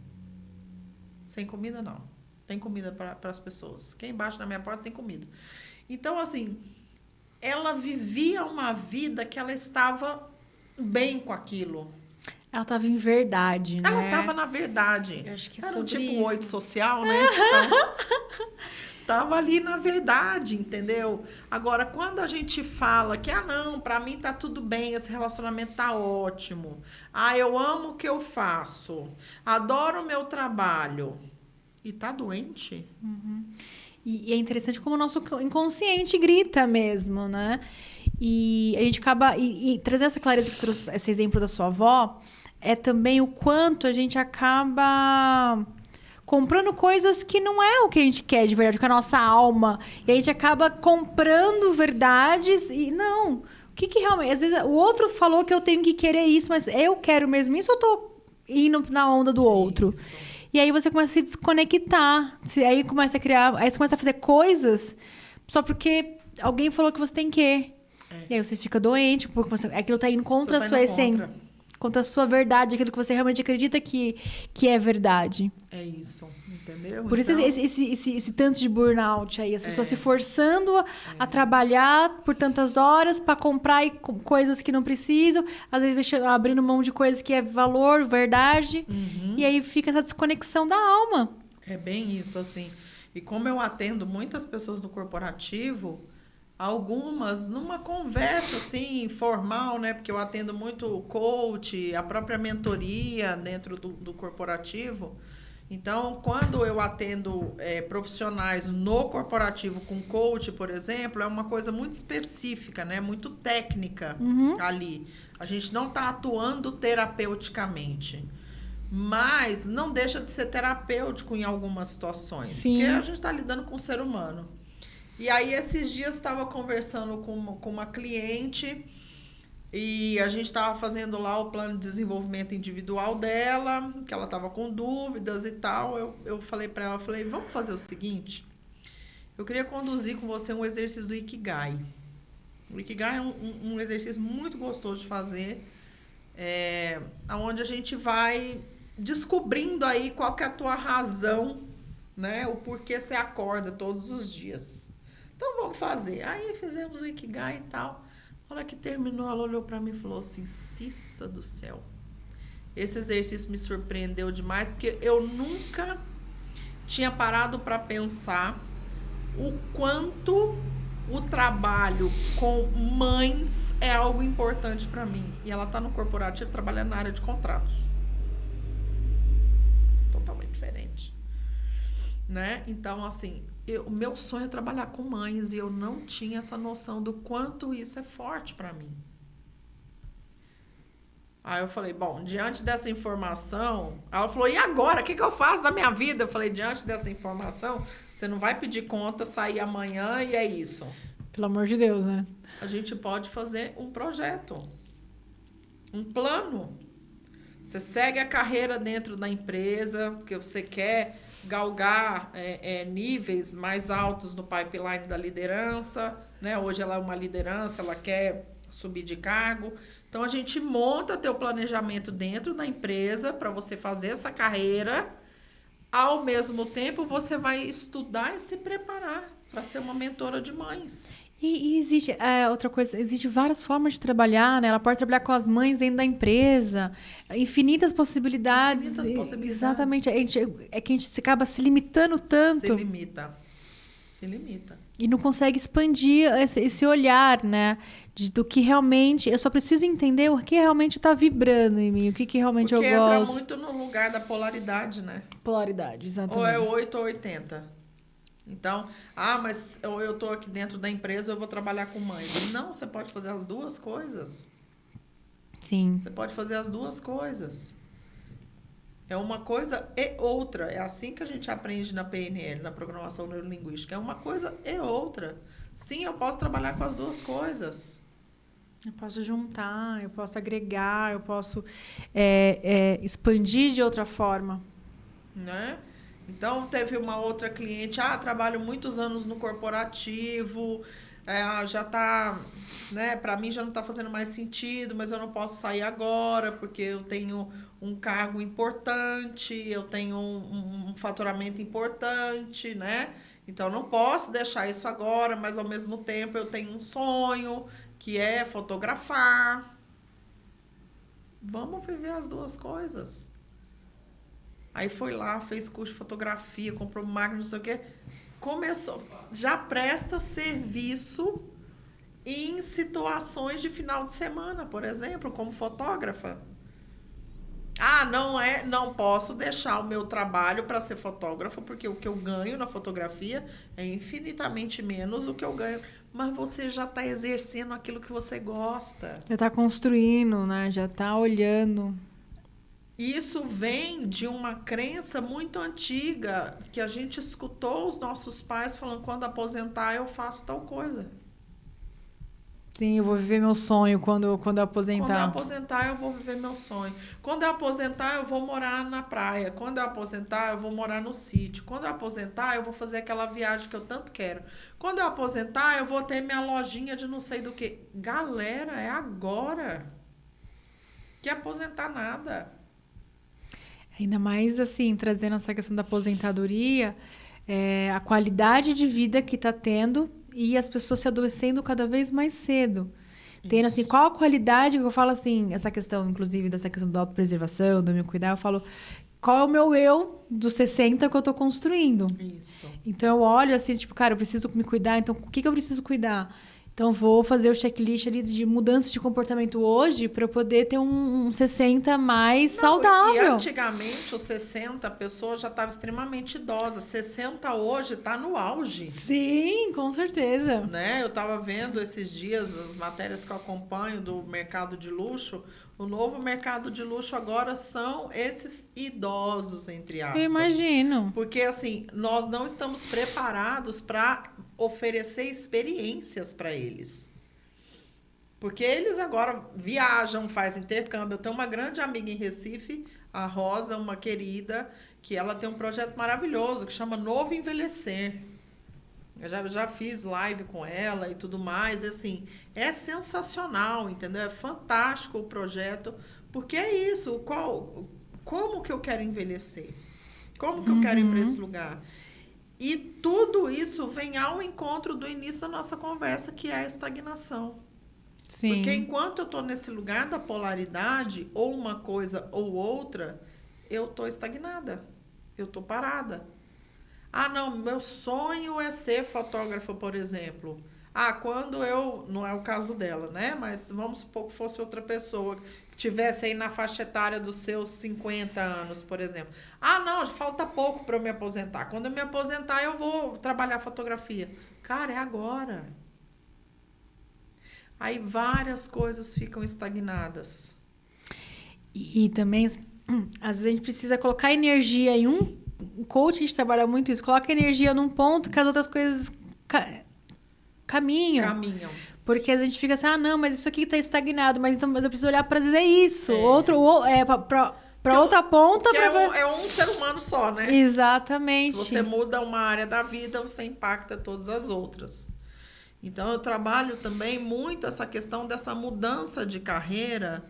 Sem comida, não. Tem comida para as pessoas. Quem bate na minha porta tem comida. Então, assim, ela vivia uma vida que ela estava bem com aquilo. Ela estava em verdade, né? Ela estava na verdade. Eu acho que era sobre tipo isso. um 8 social, né? Então, tava ali na verdade, entendeu? Agora, quando a gente fala que, não, para mim tá tudo bem, esse relacionamento tá ótimo. Eu amo o que eu faço. Adoro o meu trabalho. E tá doente? Uhum. E é interessante como o nosso inconsciente grita mesmo, né? E a gente acaba... E trazer essa clareza que você trouxe, esse exemplo da sua avó, é também o quanto a gente acaba comprando coisas que não é o que a gente quer de verdade, com a nossa alma. E a gente acaba comprando verdades e não. O que realmente... Às vezes o outro falou que eu tenho que querer isso, mas eu quero mesmo isso ou eu tô indo na onda do outro? Isso. E aí você começa a se desconectar. Aí começa a criar... Aí você começa a fazer coisas só porque alguém falou que você tem que. E aí você fica doente, porque aquilo tá indo contra a sua essência. Contra a sua verdade, aquilo que você realmente acredita que é verdade. É isso, entendeu? Por isso então, esse tanto de burnout aí, as pessoas se forçando a trabalhar por tantas horas para comprar coisas que não precisam, às vezes abrindo mão de coisas que é valor, verdade, e aí fica essa desconexão da alma. É bem isso, assim. E como eu atendo muitas pessoas do corporativo, algumas numa conversa assim informal, né? Porque eu atendo muito coach, a própria mentoria dentro do corporativo. Então, quando eu atendo profissionais no corporativo com coach, por exemplo, é uma coisa muito específica, né? Muito técnica ali. A gente não está atuando terapeuticamente. Mas não deixa de ser terapêutico em algumas situações. Sim. Porque a gente está lidando com o ser humano. E aí, esses dias, estava conversando com uma cliente e a gente estava fazendo lá o plano de desenvolvimento individual dela, que ela estava com dúvidas e tal. Eu falei para ela, vamos fazer o seguinte, eu queria conduzir com você um exercício do Ikigai. O Ikigai é um exercício muito gostoso de fazer, onde a gente vai descobrindo aí qual que é a tua razão, né? O porquê você acorda todos os dias. Então, vamos fazer. Aí, fizemos o Ikigai e tal. Na hora que terminou, ela olhou para mim e falou assim, Cissa do céu. Esse exercício me surpreendeu demais, porque eu nunca tinha parado para pensar o quanto o trabalho com mães é algo importante para mim. E ela está no corporativo trabalhando na área de contratos. Totalmente diferente. Né? Então, assim... O meu sonho é trabalhar com mães e eu não tinha essa noção do quanto isso é forte para mim. Aí eu falei, bom, diante dessa informação... Ela falou, e agora? O que eu faço da minha vida? Eu falei, diante dessa informação, você não vai pedir conta, sair amanhã e é isso. Pelo amor de Deus, né? A gente pode fazer um projeto, um plano. Você segue a carreira dentro da empresa, porque você quer... galgar níveis mais altos no pipeline da liderança, né? Hoje ela é uma liderança, ela quer subir de cargo. Então, a gente monta teu planejamento dentro da empresa para você fazer essa carreira. Ao mesmo tempo, você vai estudar e se preparar para ser uma mentora de mães. E existe outra coisa, existe várias formas de trabalhar, né? Ela pode trabalhar com as mães dentro da empresa, infinitas possibilidades. Infinitas possibilidades. Exatamente. É que a gente acaba se limitando tanto. Se limita. E não consegue expandir esse olhar, né? Do que realmente... Eu só preciso entender o que realmente está vibrando em mim, o que realmente porque eu gosto. Porque entra muito no lugar da polaridade, né? Polaridade, exatamente. Ou é 8 ou 80. Então, mas eu estou aqui dentro da empresa, eu vou trabalhar com mães. Não, você pode fazer as duas coisas. Sim. Você pode fazer as duas coisas. É uma coisa e outra. É assim que a gente aprende na PNL, na Programação Neurolinguística. É uma coisa e outra. Sim, eu posso trabalhar com as duas coisas. Eu posso juntar, eu posso agregar, eu posso expandir de outra forma. Né? Então, teve uma outra cliente, trabalho muitos anos no corporativo, já tá, né, para mim já não tá fazendo mais sentido, mas eu não posso sair agora, porque eu tenho um cargo importante, eu tenho um faturamento importante, né? Então, não posso deixar isso agora, mas ao mesmo tempo eu tenho um sonho, que é fotografar. Vamos viver as duas coisas. Aí foi lá, fez curso de fotografia, comprou máquina, não sei o quê. Começou, já presta serviço em situações de final de semana, por exemplo, como fotógrafa. Não posso deixar o meu trabalho para ser fotógrafa, porque o que eu ganho na fotografia é infinitamente menos do que eu ganho. Mas você já está exercendo aquilo que você gosta. Já está construindo, né? Já está olhando. Isso vem de uma crença muito antiga, que a gente escutou os nossos pais falando, quando aposentar eu faço tal coisa. Sim, eu vou viver meu sonho quando eu aposentar. Quando eu aposentar, eu vou viver meu sonho. Quando eu aposentar, eu vou morar na praia. Quando eu aposentar, eu vou morar no sítio. Quando eu aposentar, eu vou fazer aquela viagem que eu tanto quero. Quando eu aposentar, eu vou ter minha lojinha de não sei do que. Galera, é agora. Que aposentar nada. Ainda mais, assim, trazendo essa questão da aposentadoria, a qualidade de vida que está tendo e as pessoas se adoecendo cada vez mais cedo. Tendo, assim, qual a qualidade, que eu falo assim, essa questão, inclusive, dessa questão da autopreservação, do me cuidar, eu falo, qual é o meu eu dos 60 que eu estou construindo? Isso. Então, eu olho assim, tipo, cara, eu preciso me cuidar, então, o que eu preciso cuidar? Então, vou fazer o checklist ali de mudança de comportamento hoje para eu poder ter um 60 mais saudável. E antigamente, os 60, a pessoa já estava extremamente idosa. 60 hoje está no auge. Sim, com certeza. Né? Eu estava vendo esses dias as matérias que eu acompanho do mercado de luxo. O novo mercado de luxo agora são esses idosos, entre aspas. Eu imagino. Porque, assim, nós não estamos preparados para oferecer experiências para eles. Porque eles agora viajam, fazem intercâmbio. Eu tenho uma grande amiga em Recife, a Rosa, uma querida, que ela tem um projeto maravilhoso que chama Novo Envelhecer. Eu já fiz live com ela e tudo mais. E, assim, é sensacional, entendeu? É fantástico o projeto. Porque é isso. Como que eu quero envelhecer? Como que eu quero ir para esse lugar? E tudo isso vem ao encontro do início da nossa conversa, que é a estagnação. Sim. Porque enquanto eu estou nesse lugar da polaridade, ou uma coisa ou outra, eu estou estagnada. Eu estou parada. Não, meu sonho é ser fotógrafa, por exemplo. Quando eu... Não é o caso dela, né? Mas vamos supor que fosse outra pessoa que tivesse aí na faixa etária dos seus 50 anos, por exemplo. Não, falta pouco para eu me aposentar. Quando eu me aposentar, eu vou trabalhar fotografia. Cara, é agora. Aí várias coisas ficam estagnadas. E também, às vezes a gente precisa colocar energia em um coach, a gente trabalha muito isso. Coloca energia num ponto que as outras coisas caminham. Porque a gente fica assim, não, mas isso aqui está estagnado, mas eu preciso olhar para dizer isso. Para outra ponta. É um ser humano só, né? Exatamente. Se você muda uma área da vida, você impacta todas as outras. Então, eu trabalho também muito essa questão dessa mudança de carreira,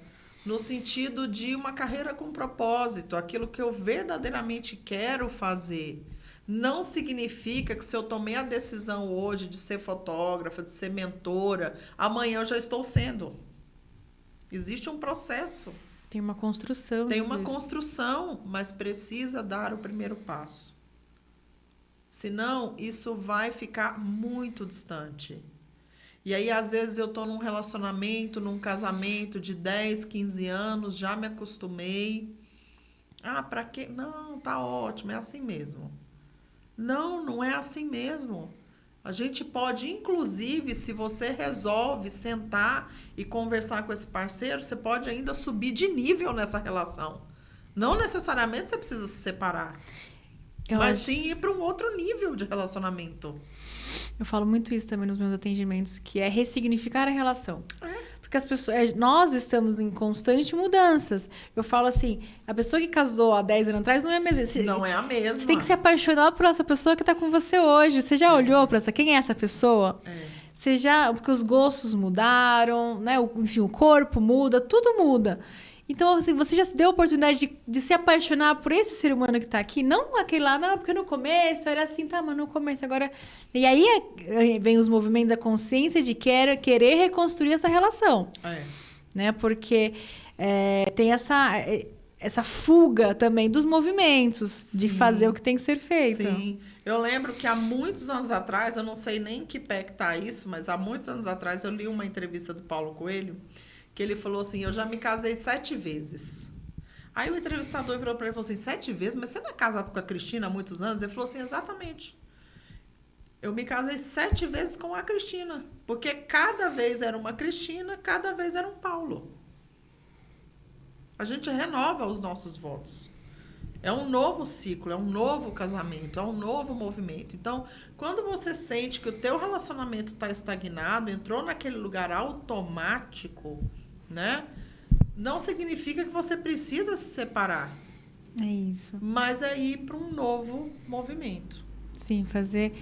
no sentido de uma carreira com propósito, aquilo que eu verdadeiramente quero fazer. Não significa que se eu tomei a decisão hoje de ser fotógrafa, de ser mentora, amanhã eu já estou sendo. Existe um processo. Tem uma construção. Tem uma construção, mas precisa dar o primeiro passo. Senão, isso vai ficar muito distante. E aí, às vezes, eu estou num relacionamento, num casamento de 10, 15 anos, já me acostumei. Para quê? Não, tá ótimo, é assim mesmo. Não é assim mesmo. A gente pode, inclusive, se você resolve sentar e conversar com esse parceiro, você pode ainda subir de nível nessa relação. Não necessariamente você precisa se separar. Mas sim ir para um outro nível de relacionamento. Eu falo muito isso também nos meus atendimentos, que é ressignificar a relação. Porque nós estamos em constante mudanças. Eu falo assim, a pessoa que casou há 10 anos atrás não é a mesma. Não é a mesma. Você tem que se apaixonar por essa pessoa que está com você hoje. Você já olhou para quem é essa pessoa? Porque os gostos mudaram, né? Enfim, o corpo muda, tudo muda. Então, assim, você já se deu a oportunidade de se apaixonar por esse ser humano que está aqui? Não aquele lá, não, porque no começo era assim, tá, mas no começo agora... E aí vem os movimentos da consciência de querer reconstruir essa relação. Né? Porque tem essa fuga também dos movimentos. Sim. De fazer o que tem que ser feito. Sim. Eu lembro que há muitos anos atrás, eu não sei nem que pé que tá isso, mas há muitos anos atrás eu li uma entrevista do Paulo Coelho, que ele falou assim, eu já me casei 7 vezes. Aí o entrevistador virou para ele e falou assim, 7 vezes? Mas você não é casado com a Cristina há muitos anos? Ele falou assim, exatamente. Eu me casei 7 vezes com a Cristina, porque cada vez era uma Cristina, cada vez era um Paulo. A gente renova os nossos votos. É um novo ciclo, é um novo casamento, é um novo movimento. Então, quando você sente que o teu relacionamento está estagnado, entrou naquele lugar automático, né? Não significa que você precisa se separar. É isso. Mas é ir para um novo movimento. Sim, fazer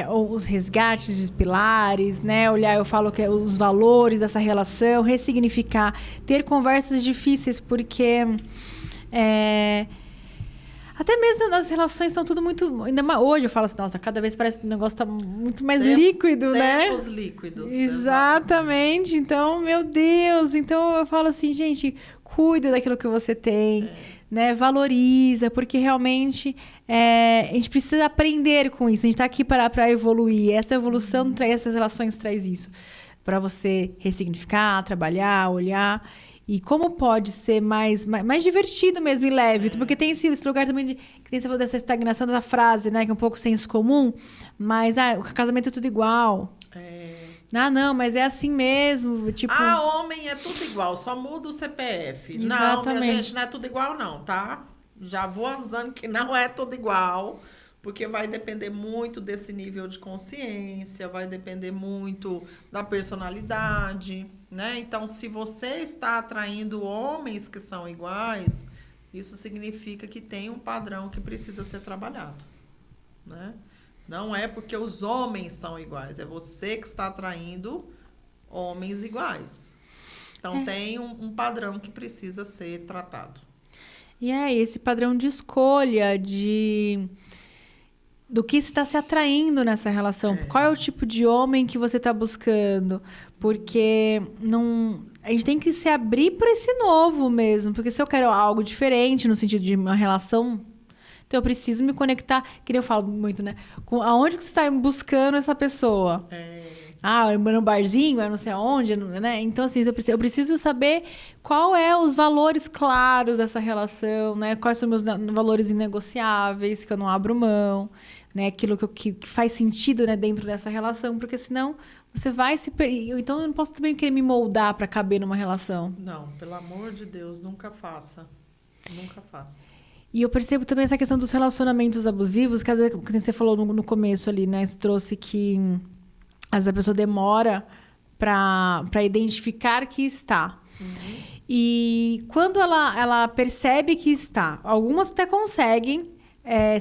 os resgates dos pilares, né? Olhar, eu falo que os valores dessa relação, ressignificar, ter conversas difíceis, porque até mesmo as relações estão tudo muito... Ainda mais hoje eu falo assim, nossa, cada vez parece que o negócio está muito mais líquido, né? Tempos líquidos. Exatamente. Então, meu Deus. Então, eu falo assim, gente, cuida daquilo que você tem, né? Valoriza, porque realmente a gente precisa aprender com isso. A gente está aqui para evoluir. Essa evolução, essas relações traz isso. Para você ressignificar, trabalhar, olhar... E como pode ser mais divertido mesmo e leve. Porque tem esse lugar também que tem dessa estagnação, dessa frase, né? Que é um pouco senso comum. Mas o casamento é tudo igual. Não, mas é assim mesmo. Tipo... homem é tudo igual, só muda o CPF. Exatamente. Não, minha gente, não é tudo igual não, tá? Já vou avisando que não é tudo igual. Porque vai depender muito desse nível de consciência, vai depender muito da personalidade, né? Então, se você está atraindo homens que são iguais, isso significa que tem um padrão que precisa ser trabalhado, né? Não é porque os homens são iguais, é você que está atraindo homens iguais. Então, tem um padrão que precisa ser tratado. E esse padrão de escolha, do que está se atraindo nessa relação. Qual é o tipo de homem que você está buscando? Porque a gente tem que se abrir para esse novo mesmo. Porque se eu quero algo diferente, no sentido de uma relação, então eu preciso me conectar, que nem eu falo muito, né? Com aonde que você está buscando essa pessoa? No barzinho, não sei aonde, né? Então, assim, eu preciso saber qual é os valores claros dessa relação, né? Quais são meus valores inegociáveis, que eu não abro mão, né? Aquilo que faz sentido, né, dentro dessa relação, porque senão você vai se... Então, eu não posso também querer me moldar para caber numa relação. Não, pelo amor de Deus, nunca faça. Nunca faça. E eu percebo também essa questão dos relacionamentos abusivos, que às vezes, como você falou no começo ali, né? Você trouxe que... Às vezes a pessoa demora para identificar que está. E quando ela percebe que está, algumas até conseguem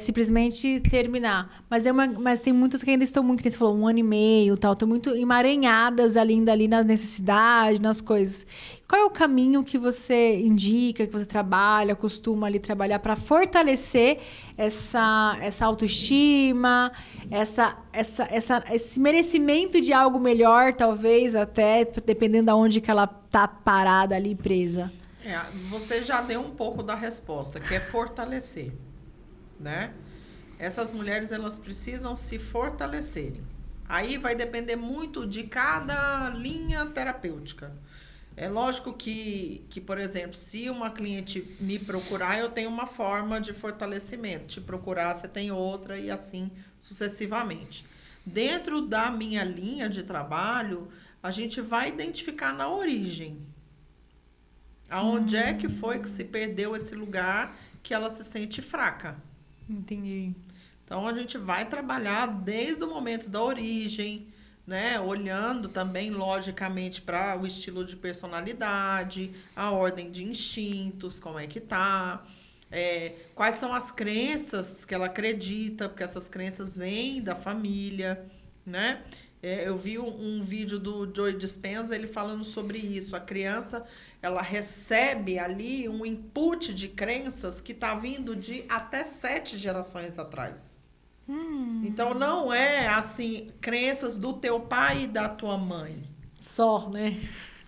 simplesmente terminar. Mas tem muitas que ainda estão muito, como você falou, 1 ano e meio, tal, estão muito emaranhadas ainda ali nas necessidades, nas coisas. Qual é o caminho que você indica, que você trabalha, costuma ali trabalhar para fortalecer essa autoestima, esse merecimento de algo melhor, talvez, até, dependendo de onde que ela está parada ali, presa? Você já deu um pouco da resposta, que é fortalecer. Né? Essas mulheres, elas precisam se fortalecerem. Aí vai depender muito de cada linha terapêutica. É lógico que, por exemplo, se uma cliente me procurar, eu tenho uma forma de fortalecimento. Te procurar, você tem outra e assim sucessivamente. Dentro da minha linha de trabalho, a gente vai identificar na origem. Aonde é que foi que se perdeu esse lugar que ela se sente fraca. Entendi. Então, a gente vai trabalhar desde o momento da origem, né? Olhando também, logicamente, para o estilo de personalidade, a ordem de instintos, como é que tá, quais são as crenças que ela acredita, porque essas crenças vêm da família, né? Eu vi um vídeo do Joe Dispenza, ele falando sobre isso. A criança, ela recebe ali um input de crenças que está vindo de até 7 gerações atrás. Então, não é, assim, crenças do teu pai e da tua mãe. Só, né?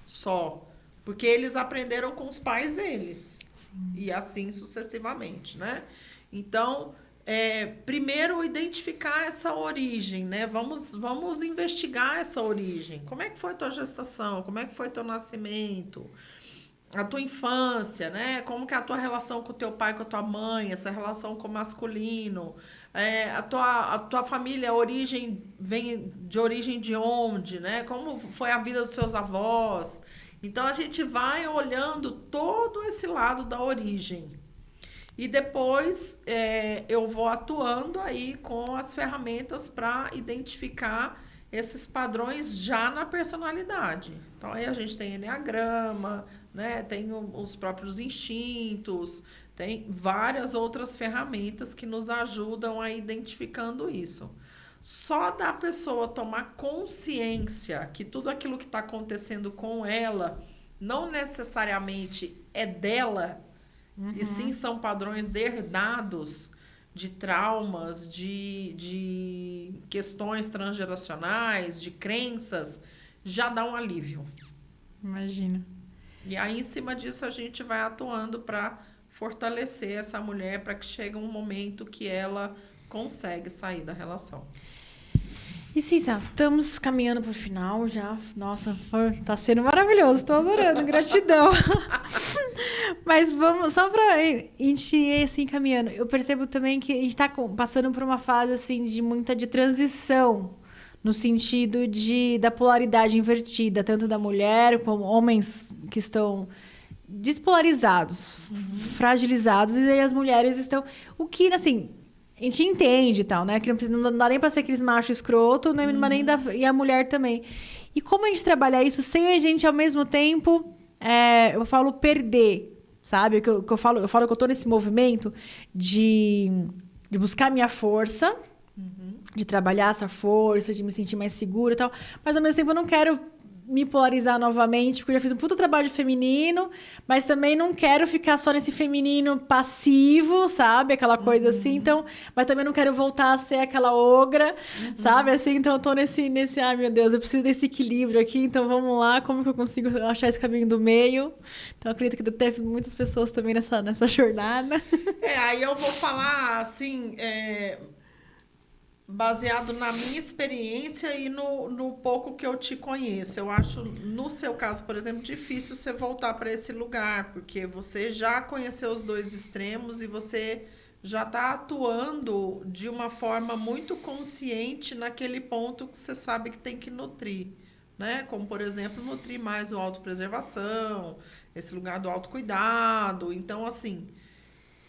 Só. Porque eles aprenderam com os pais deles. Sim. E assim sucessivamente, né? Então, primeiro identificar essa origem, né? Vamos investigar essa origem. Como é que foi tua gestação? Como é que foi teu nascimento? A tua infância, né? Como que é a tua relação com o teu pai, com a tua mãe, essa relação com o masculino, a tua família, vem de origem de onde, né? Como foi a vida dos seus avós? Então a gente vai olhando todo esse lado da origem. E depois eu vou atuando aí com as ferramentas para identificar esses padrões já na personalidade. Então aí a gente tem enneagrama, né? Tem os próprios instintos, tem várias outras ferramentas que nos ajudam a identificando isso. Só da pessoa tomar consciência que tudo aquilo que está acontecendo com ela não necessariamente é dela, e sim são padrões herdados de traumas, de questões transgeracionais, de crenças, já dá um alívio. Imagina. E aí, em cima disso, a gente vai atuando para fortalecer essa mulher para que chegue um momento que ela consegue sair da relação. E Cissa, estamos caminhando para o final já. Nossa, tá sendo maravilhoso, estou adorando, gratidão. Mas vamos, só para a gente ir assim caminhando, eu percebo também que a gente está passando por uma fase assim de transição, no sentido da polaridade invertida, tanto da mulher como homens que estão despolarizados, fragilizados, e aí as mulheres estão... O que, assim, a gente entende e tal, né? Que não dá nem pra ser aqueles machos escroto, né? Nem e a mulher também. E como a gente trabalha isso sem a gente, ao mesmo tempo, eu falo perder, sabe? Eu falo que eu tô nesse movimento de buscar minha força, de trabalhar essa força, de me sentir mais segura e tal. Mas, ao mesmo tempo, eu não quero me polarizar novamente, porque eu já fiz um puta trabalho feminino, mas também não quero ficar só nesse feminino passivo, sabe? Aquela coisa assim, então... Mas também não quero voltar a ser aquela ogra, sabe? Assim, então eu tô nesse... Ai, meu Deus, eu preciso desse equilíbrio aqui, então vamos lá, como que eu consigo achar esse caminho do meio? Então, eu acredito que teve muitas pessoas também nessa jornada. Aí eu vou falar, assim... baseado na minha experiência e no pouco que eu te conheço. Eu acho, no seu caso, por exemplo, difícil você voltar para esse lugar, porque você já conheceu os dois extremos e você já está atuando de uma forma muito consciente naquele ponto que você sabe que tem que nutrir, né? Como, por exemplo, nutrir mais o autopreservação, esse lugar do autocuidado. Então, assim...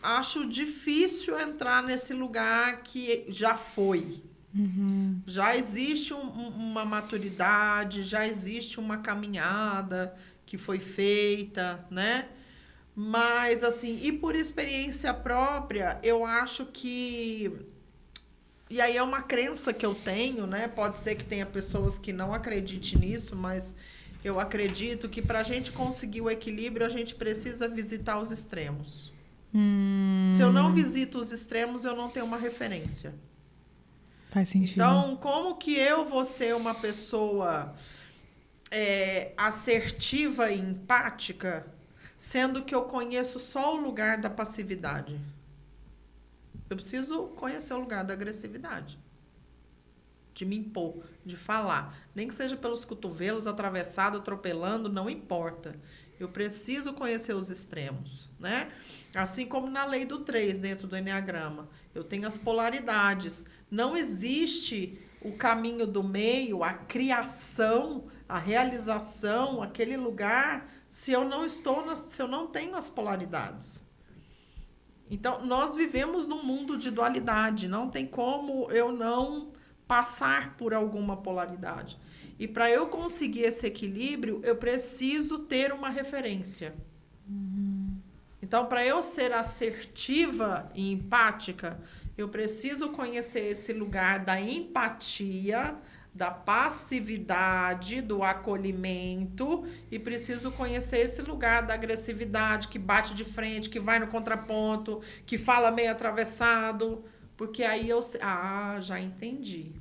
acho difícil entrar nesse lugar que já foi. Já existe uma maturidade, já existe uma caminhada que foi feita, né? Mas, assim, e por experiência própria, eu acho que... E aí é uma crença que eu tenho, né? Pode ser que tenha pessoas que não acreditem nisso, mas eu acredito que para a gente conseguir o equilíbrio, a gente precisa visitar os extremos. Se eu não visito os extremos, eu não tenho uma referência. Faz sentido. Então, como que eu vou ser uma pessoa assertiva e empática, sendo que eu conheço só o lugar da passividade? Eu preciso conhecer o lugar da agressividade. De me impor, de falar. Nem que seja pelos cotovelos, atravessado, atropelando, não importa. Eu preciso conhecer os extremos, né? Assim como na lei do 3, dentro do enneagrama. Eu tenho as polaridades. Não existe o caminho do meio, a criação, a realização, aquele lugar, se eu não tenho as polaridades. Então, nós vivemos num mundo de dualidade. Não tem como eu não passar por alguma polaridade. E para eu conseguir esse equilíbrio, eu preciso ter uma referência. Então, para eu ser assertiva e empática, eu preciso conhecer esse lugar da empatia, da passividade, do acolhimento, e preciso conhecer esse lugar da agressividade, que bate de frente, que vai no contraponto, que fala meio atravessado, porque aí eu... já entendi.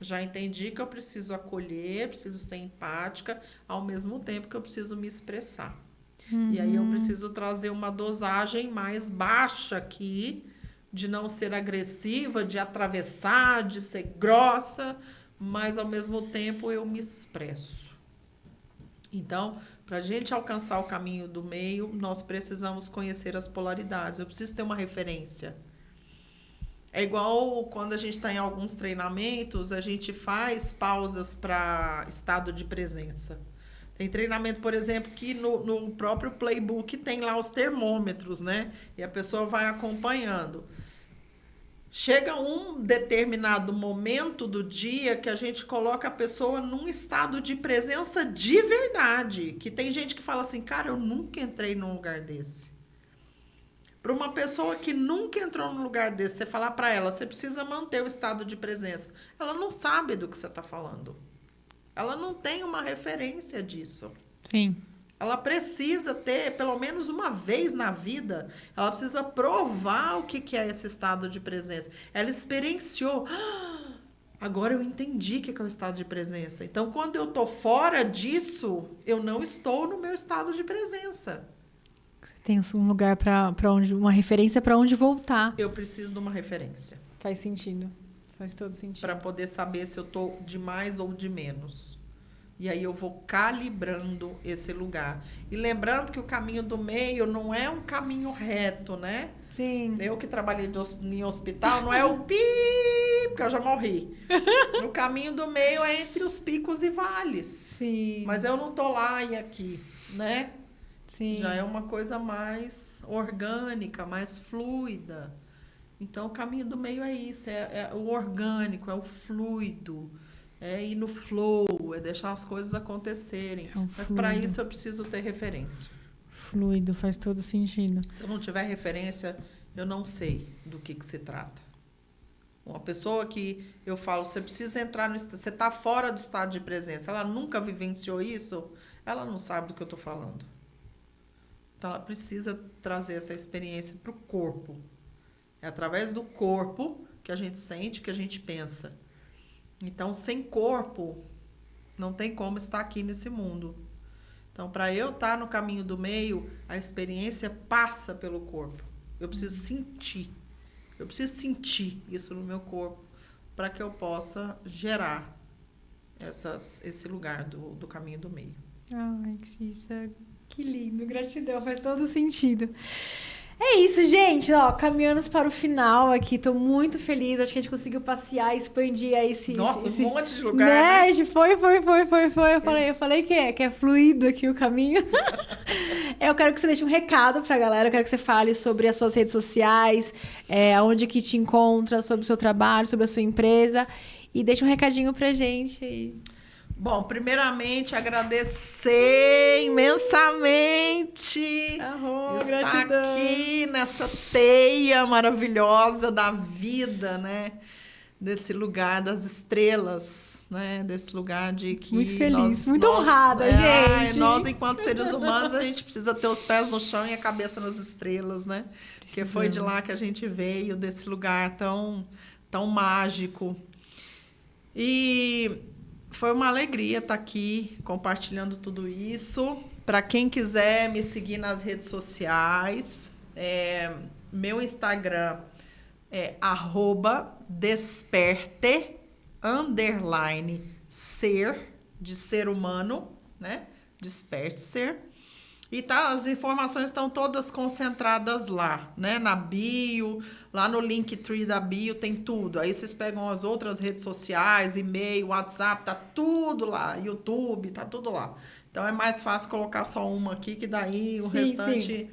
Já entendi que eu preciso acolher, preciso ser empática, ao mesmo tempo que eu preciso me expressar. E aí eu preciso trazer uma dosagem mais baixa aqui, de não ser agressiva, de atravessar, de ser grossa, mas ao mesmo tempo eu me expresso. Então, para a gente alcançar o caminho do meio, nós precisamos conhecer as polaridades. Eu preciso ter uma referência. É igual quando a gente está em alguns treinamentos, a gente faz pausas para estado de presença. Tem treinamento, por exemplo, que no próprio playbook tem lá os termômetros, né? E a pessoa vai acompanhando. Chega um determinado momento do dia que a gente coloca a pessoa num estado de presença de verdade. Que tem gente que fala assim, cara, eu nunca entrei num lugar desse. Para uma pessoa que nunca entrou num lugar desse, você falar para ela, você precisa manter o estado de presença. Ela não sabe do que você está falando. Ela não tem uma referência disso. Sim. Ela precisa ter, pelo menos uma vez na vida, ela precisa provar o que é esse estado de presença. Ela experienciou. Agora eu entendi o que é o estado de presença. Então, quando eu estou fora disso, eu não estou no meu estado de presença. Você tem um lugar para onde, uma referência para onde voltar. Eu preciso de uma referência. Faz sentido. Faz todo sentido. Para poder saber se eu estou de mais ou de menos. E aí eu vou calibrando esse lugar. E lembrando que o caminho do meio não é um caminho reto, né? Sim. Eu que trabalhei em hospital, não é o pi, porque eu já morri. O caminho do meio é entre os picos e vales. Sim. Mas eu não tô lá e aqui, né? Sim. Já é uma coisa mais orgânica, mais fluida. Então, o caminho do meio é isso, é o orgânico, é o fluido, é ir no flow, é deixar as coisas acontecerem. Mas para isso eu preciso ter referência. Fluido, faz todo sentido. Se eu não tiver referência, eu não sei do que se trata. Uma pessoa que eu falo, você precisa entrar no... Você está fora do estado de presença, ela nunca vivenciou isso, ela não sabe do que eu estou falando. Então, ela precisa trazer essa experiência para o corpo. É através do corpo que a gente sente, que a gente pensa. Então, sem corpo, não tem como estar aqui nesse mundo. Então, para eu estar no caminho do meio, a experiência passa pelo corpo. Eu preciso sentir. Eu preciso sentir isso no meu corpo para que eu possa gerar esse lugar do caminho do meio. Ai, Cissa, que lindo. Gratidão, faz todo sentido. É isso, gente. Ó, caminhando para o final aqui. Tô muito feliz. Acho que a gente conseguiu passear e expandir aí esse... Nossa, esse um monte de lugar, né? Foi. Eu falei que é fluido aqui o caminho. Eu quero que você deixe um recado pra galera. Eu quero que você fale sobre as suas redes sociais, onde que te encontra, sobre o seu trabalho, sobre a sua empresa. E deixa um recadinho pra gente aí. Bom, primeiramente, agradecer imensamente estar aqui nessa teia maravilhosa da vida, né? Desse lugar das estrelas, né? Desse lugar de que... Muito feliz, muito honrada, gente. Nós, enquanto seres humanos, a gente precisa ter os pés no chão e a cabeça nas estrelas, né? Porque foi de lá que a gente veio, desse lugar tão mágico. E... foi uma alegria estar aqui compartilhando tudo isso. Para quem quiser me seguir nas redes sociais, meu Instagram é @desperte_ser, de ser humano, né? Desperte ser. E as informações estão todas concentradas lá, né? Na bio, lá no Linktree da bio tem tudo. Aí vocês pegam as outras redes sociais, e-mail, WhatsApp, tá tudo lá. YouTube, tá tudo lá. Então é mais fácil colocar só uma aqui, que daí o restante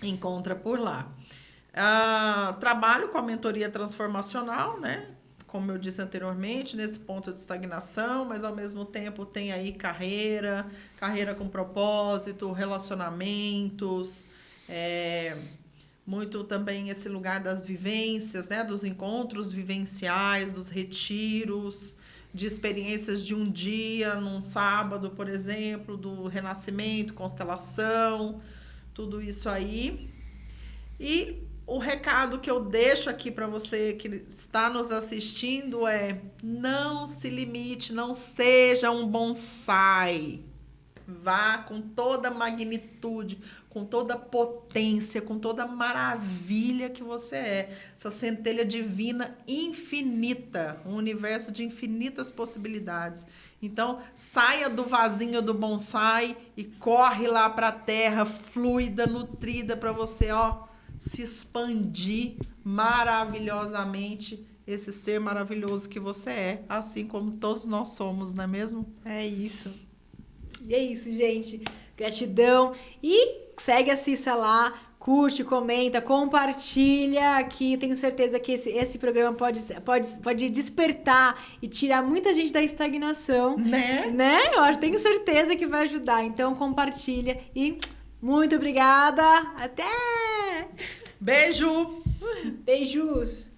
encontra por lá. Trabalho com a mentoria transformacional, né? como eu disse anteriormente, nesse ponto de estagnação, mas ao mesmo tempo tem aí carreira com propósito, relacionamentos, muito também esse lugar das vivências, né? Dos encontros vivenciais, dos retiros, de experiências de um dia, num sábado, por exemplo, do renascimento, constelação, tudo isso aí. E o recado que eu deixo aqui para você que está nos assistindo é: não se limite, não seja um bonsai. Vá com toda a magnitude, com toda a potência, com toda a maravilha que você é. Essa centelha divina infinita, um universo de infinitas possibilidades. Então, saia do vasinho do bonsai e corre lá para a terra fluida, nutrida, para você, se expandir maravilhosamente, esse ser maravilhoso que você é, assim como todos nós somos, não é mesmo? É isso. E é isso, gente. Gratidão. E segue a Cissa lá, curte, comenta, compartilha aqui. Tenho certeza que esse programa pode despertar e tirar muita gente da estagnação. Né? Eu tenho certeza que vai ajudar. Então, compartilha e muito obrigada. Até! Beijo! Beijos!